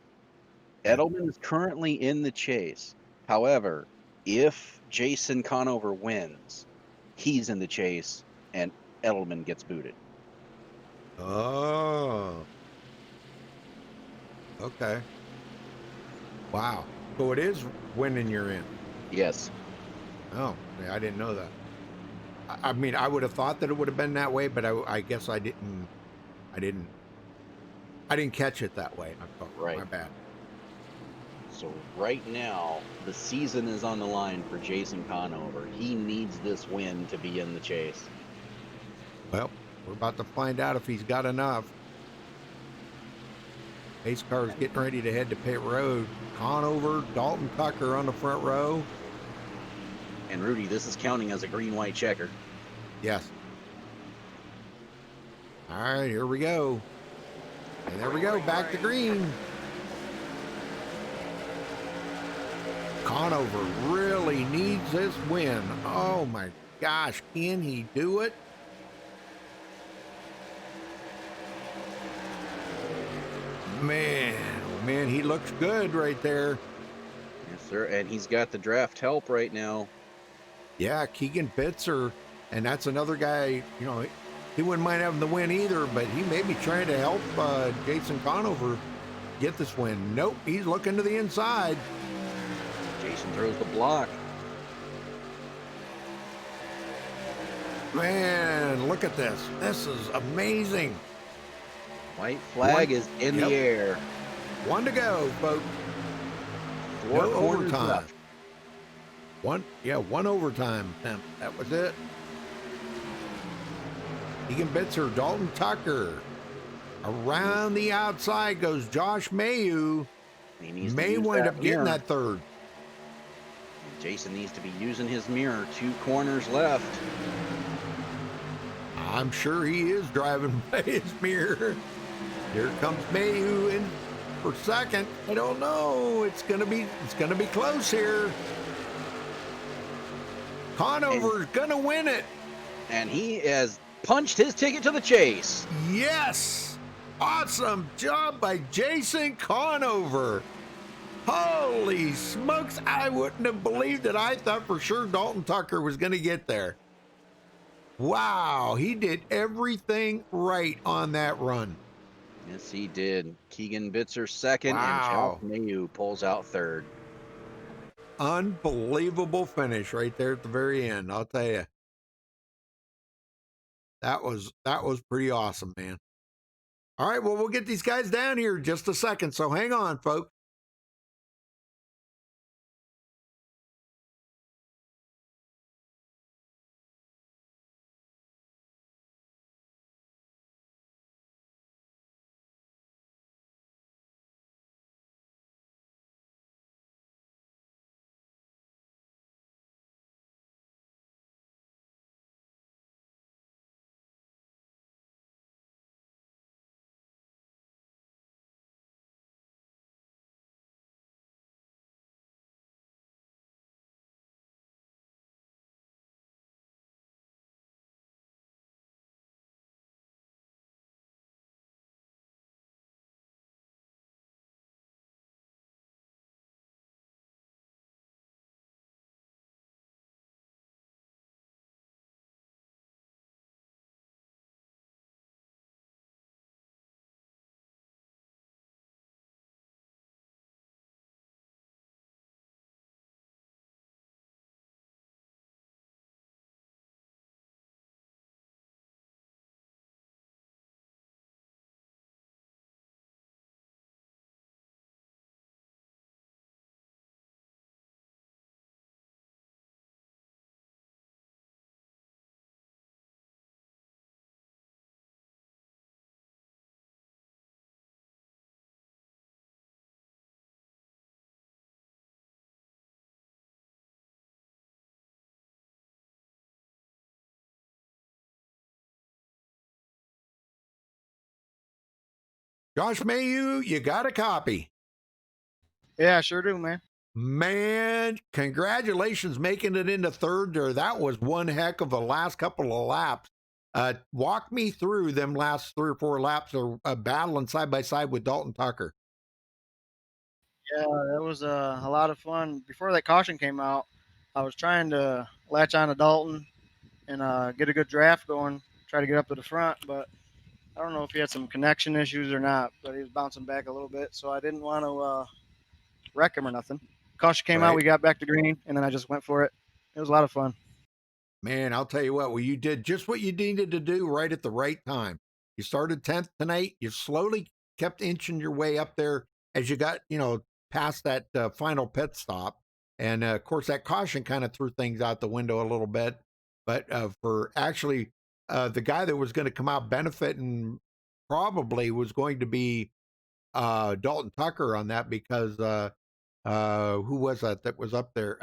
Edelman is currently in the chase. However, if Jason Conover wins, he's in the chase and Edelman gets booted. Oh. Okay. Wow. So it is winning you're in. Yes. Oh, yeah, I didn't know that. I mean, I would have thought that it would have been that way, but I guess I didn't catch it that way. Right. My bad. So right now, the season is on the line for Jason Conover. He needs this win to be in the chase. Well, we're about to find out if he's got enough. Pace car is getting ready to head to pit road. Conover, Dalton Tucker on the front row. And Rudy, this is counting as a green-white checker. Yes. All right, here we go. And there we go, back to green. Conover really needs this win. Oh my gosh, can he do it? Man, oh man, he looks good right there. Yes, sir. And he's got the draft help right now. Yeah, Keegan Bitzer. And that's another guy, you know, he wouldn't mind having the win either, but he may be trying to help Jason Conover get this win. Nope, he's looking to the inside. Jason throws the block. Man, look at this. This is amazing. White flag is in the air. One to go, folks. Four corners overtime. left. One overtime attempt. That was it. Keegan Bitzer, Dalton Tucker. Around the outside goes Josh Mayu. May wind up getting that third. Jason needs to be using his mirror. 2 corners left. I'm sure he is driving by his mirror. Here comes Mayu in for second. I don't know. It's gonna be close here. Conover's gonna win it. And he has punched his ticket to the chase. Yes! Awesome job by Jason Conover. Holy smokes, I wouldn't have believed it. I thought for sure Dalton Tucker was going to get there. Wow, he did everything right on that run. Yes, he did. Keegan Bitzer second, Wow. and Josh Mayu pulls out third. Unbelievable finish right there at the very end, I'll tell you. That was pretty awesome, man. All right, well, we'll get these guys down here in just a second, so hang on, folks. Josh Mayhew, you got a copy. Yeah, I sure do, man. Man, congratulations making it into third there. That was one heck of a last couple of laps. Walk me through them last 3 or 4 laps of battling side by side with Dalton Tucker. Yeah, that was a lot of fun. Before that caution came out, I was trying to latch on to Dalton and get a good draft going, try to get up to the front, but I don't know if he had some connection issues or not, but he was bouncing back a little bit, so I didn't want to wreck him or nothing. Caution came out, we got back to green, and then I just went for it. It was a lot of fun. Man, I'll tell you what, well, you did just what you needed to do right at the right time. You started 10th tonight. You slowly kept inching your way up there as you got, past that final pit stop. And of course, that caution kind of threw things out the window a little bit. But for actually the guy that was going to come out benefiting probably was going to be Dalton Tucker on that because who was that was up there?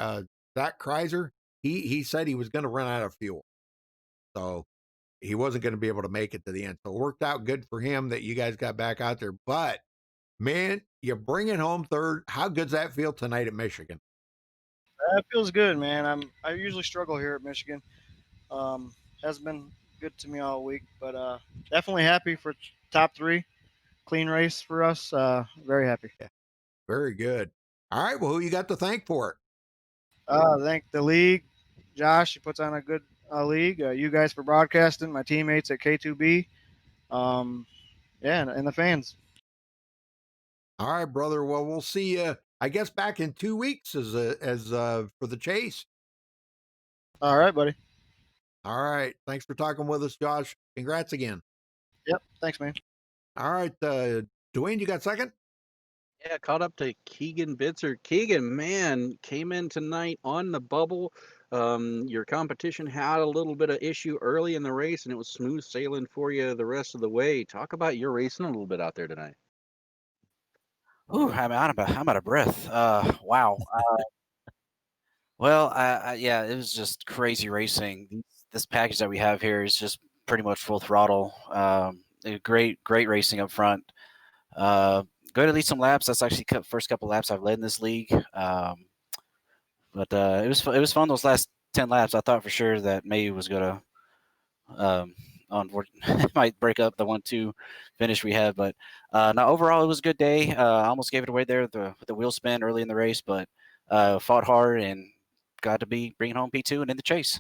Zach Kreiser. He said he was going to run out of fuel, so he wasn't going to be able to make it to the end. So it worked out good for him that you guys got back out there. But man, you bring it home third. How good's that feel tonight at Michigan? That feels good, man. I usually struggle here at Michigan. Hasn't been good to me all week, but definitely happy for top 3. Clean race for us. Very happy. Yeah, very good. All right, well, who you got to thank for it? Thank the league. Josh, he puts on a good league. You guys for broadcasting. My teammates at K2B. And the fans. All right, brother. Well, we'll see you, I guess, back in 2 weeks as for the chase. All right, buddy. All right. Thanks for talking with us, Josh. Congrats again. Yep. Thanks, man. All right, Dwayne, you got second? Yeah, caught up to Keegan Bitzer. Keegan, man, came in tonight on the bubble. Your competition had a little bit of issue early in the race, and it was smooth sailing for you the rest of the way. Talk about your racing a little bit out there tonight. Ooh, I'm out of breath. Wow. Well, yeah, it was just crazy racing. This package that we have here is just pretty much full throttle. Great racing up front. Going to lead some laps. That's actually first couple laps I've led in this league. But it was fun those last 10 laps. I thought for sure that May was gonna might break up the 1-2 finish we had, but now overall it was a good day. I almost gave it away there with the wheel spin early in the race, but fought hard and got to be bringing home P2 and in the chase.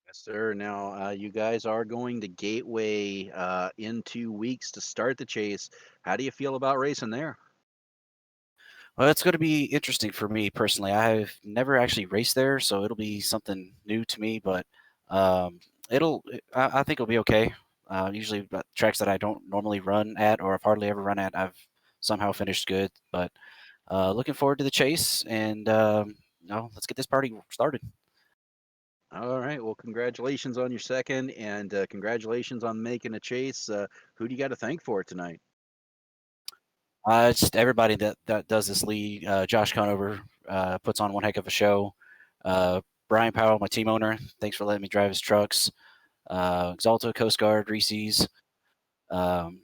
Yes, sir. Now, you guys are going to Gateway in 2 weeks to start the chase. How do you feel about racing there? Well, it's going to be interesting for me personally. I've never actually raced there, so it'll be something new to me. But I think it'll be okay. Usually, tracks that I don't normally run at or I've hardly ever run at, I've somehow finished good. But looking forward to the chase, and let's get this party started. All right. Well, congratulations on your second, and congratulations on making a chase. Who do you got to thank for it tonight? It's just everybody that does this league. Josh Conover puts on one heck of a show. Brian Powell, my team owner, thanks for letting me drive his trucks. Exalta, Coast Guard, Reese's,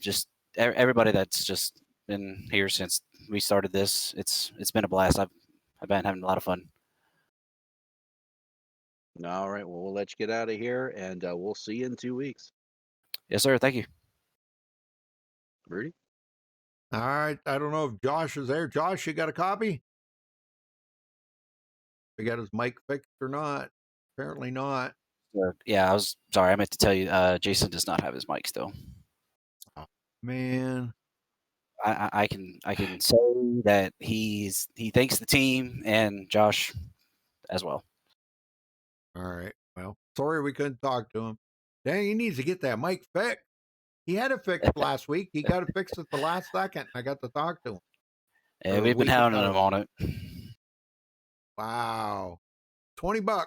just everybody that's just been here since we started this. It's been a blast. I've been having a lot of fun. All right. Well, we'll let you get out of here, and we'll see you in 2 weeks. Yes, sir. Thank you. Rudy? All right. I don't know if Josh is there. Josh, you got a copy? We got his mic fixed or not? Apparently not. Yeah, I was sorry. I meant to tell you, Jason does not have his mic still. Oh, man. I can say that he thanks the team and Josh as well. All right. Well, sorry we couldn't talk to him. Dang, he needs to get that mic fixed. He had it fixed last week. He got it fixed at the last second. I got to talk to him. Yeah, we've been hounding him on it. Wow. $20. $20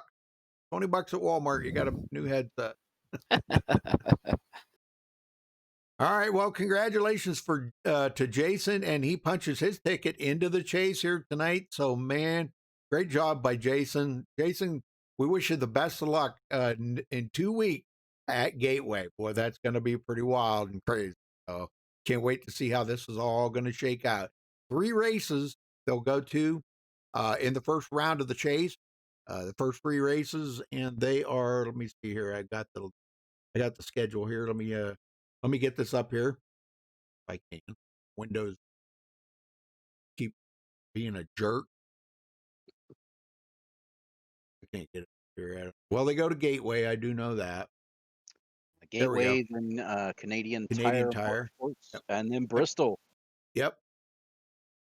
at Walmart. You got a new headset. All right. Well, congratulations to Jason, and he punches his ticket into the chase here tonight. So, man, great job by Jason. Jason, we wish you the best of luck in 2 weeks at Gateway. Boy, that's going to be pretty wild and crazy. So, Can't wait to see how this is all going to shake out. 3 races they'll go to in the first round of the chase. The first 3 races, and they are. Let me see here. I got the schedule here. Let me get this up here. If I can. Windows keep being a jerk. I can't get it here. Well, they go to Gateway. I do know that. Gateway, then Canadian Tire, yep. And then Bristol. Yep.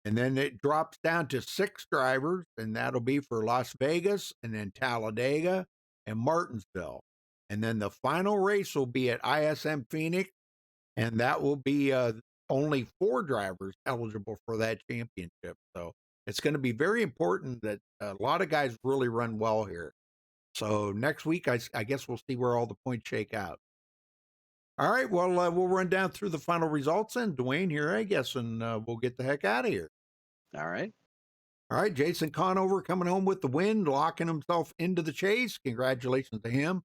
And then it drops down to 6 drivers, and that'll be for Las Vegas, and then Talladega and Martinsville. And then the final race will be at ISM Phoenix, and that will be only 4 drivers eligible for that championship. So it's going to be very important that a lot of guys really run well here. So next week, I guess we'll see where all the points shake out. All right, well, we'll run down through the final results and Dwayne here, I guess, and we'll get the heck out of here. All right. All right, Jason Conover coming home with the win, locking himself into the chase. Congratulations to him.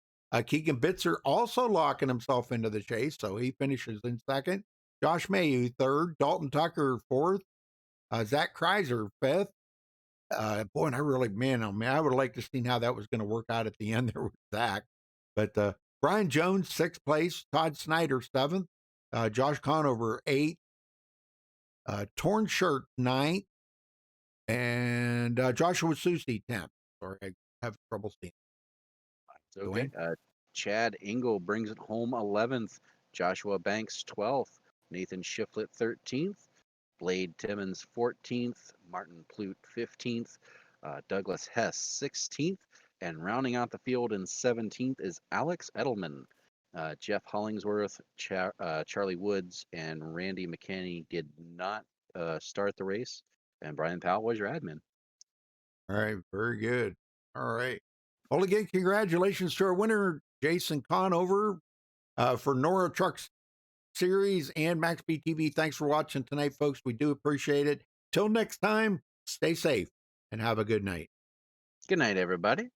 Keegan Bitzer also locking himself into the chase, so he finishes in second. Josh Mayhew, third. Dalton Tucker, fourth. Zach Kreiser, fifth. Boy, and I really, I would have liked to see how that was going to work out at the end there with Zach. But Brian Jones, 6th place. Todd Snyder, 7th. Josh Conover, 8th. Torn Shirt, 9th. And Joshua Susi, 10th. Sorry, I have trouble seeing. It's okay. Chad Engel brings it home, 11th. Joshua Banks, 12th. Nathan Shiflett, 13th. Blade Timmons, 14th. Martin Plute, 15th. Douglas Hess, 16th. And rounding out the field in 17th is Alex Edelman. Jeff Hollingsworth, Charlie Woods, and Randy McKinney did not start the race. And Brian Powell was your admin. All right, very good. All right. Well, again, congratulations to our winner, Jason Conover, for Nora Trucks Series and MaxSpeedTV. Thanks for watching tonight, folks. We do appreciate it. Till next time, stay safe and have a good night. Good night, everybody.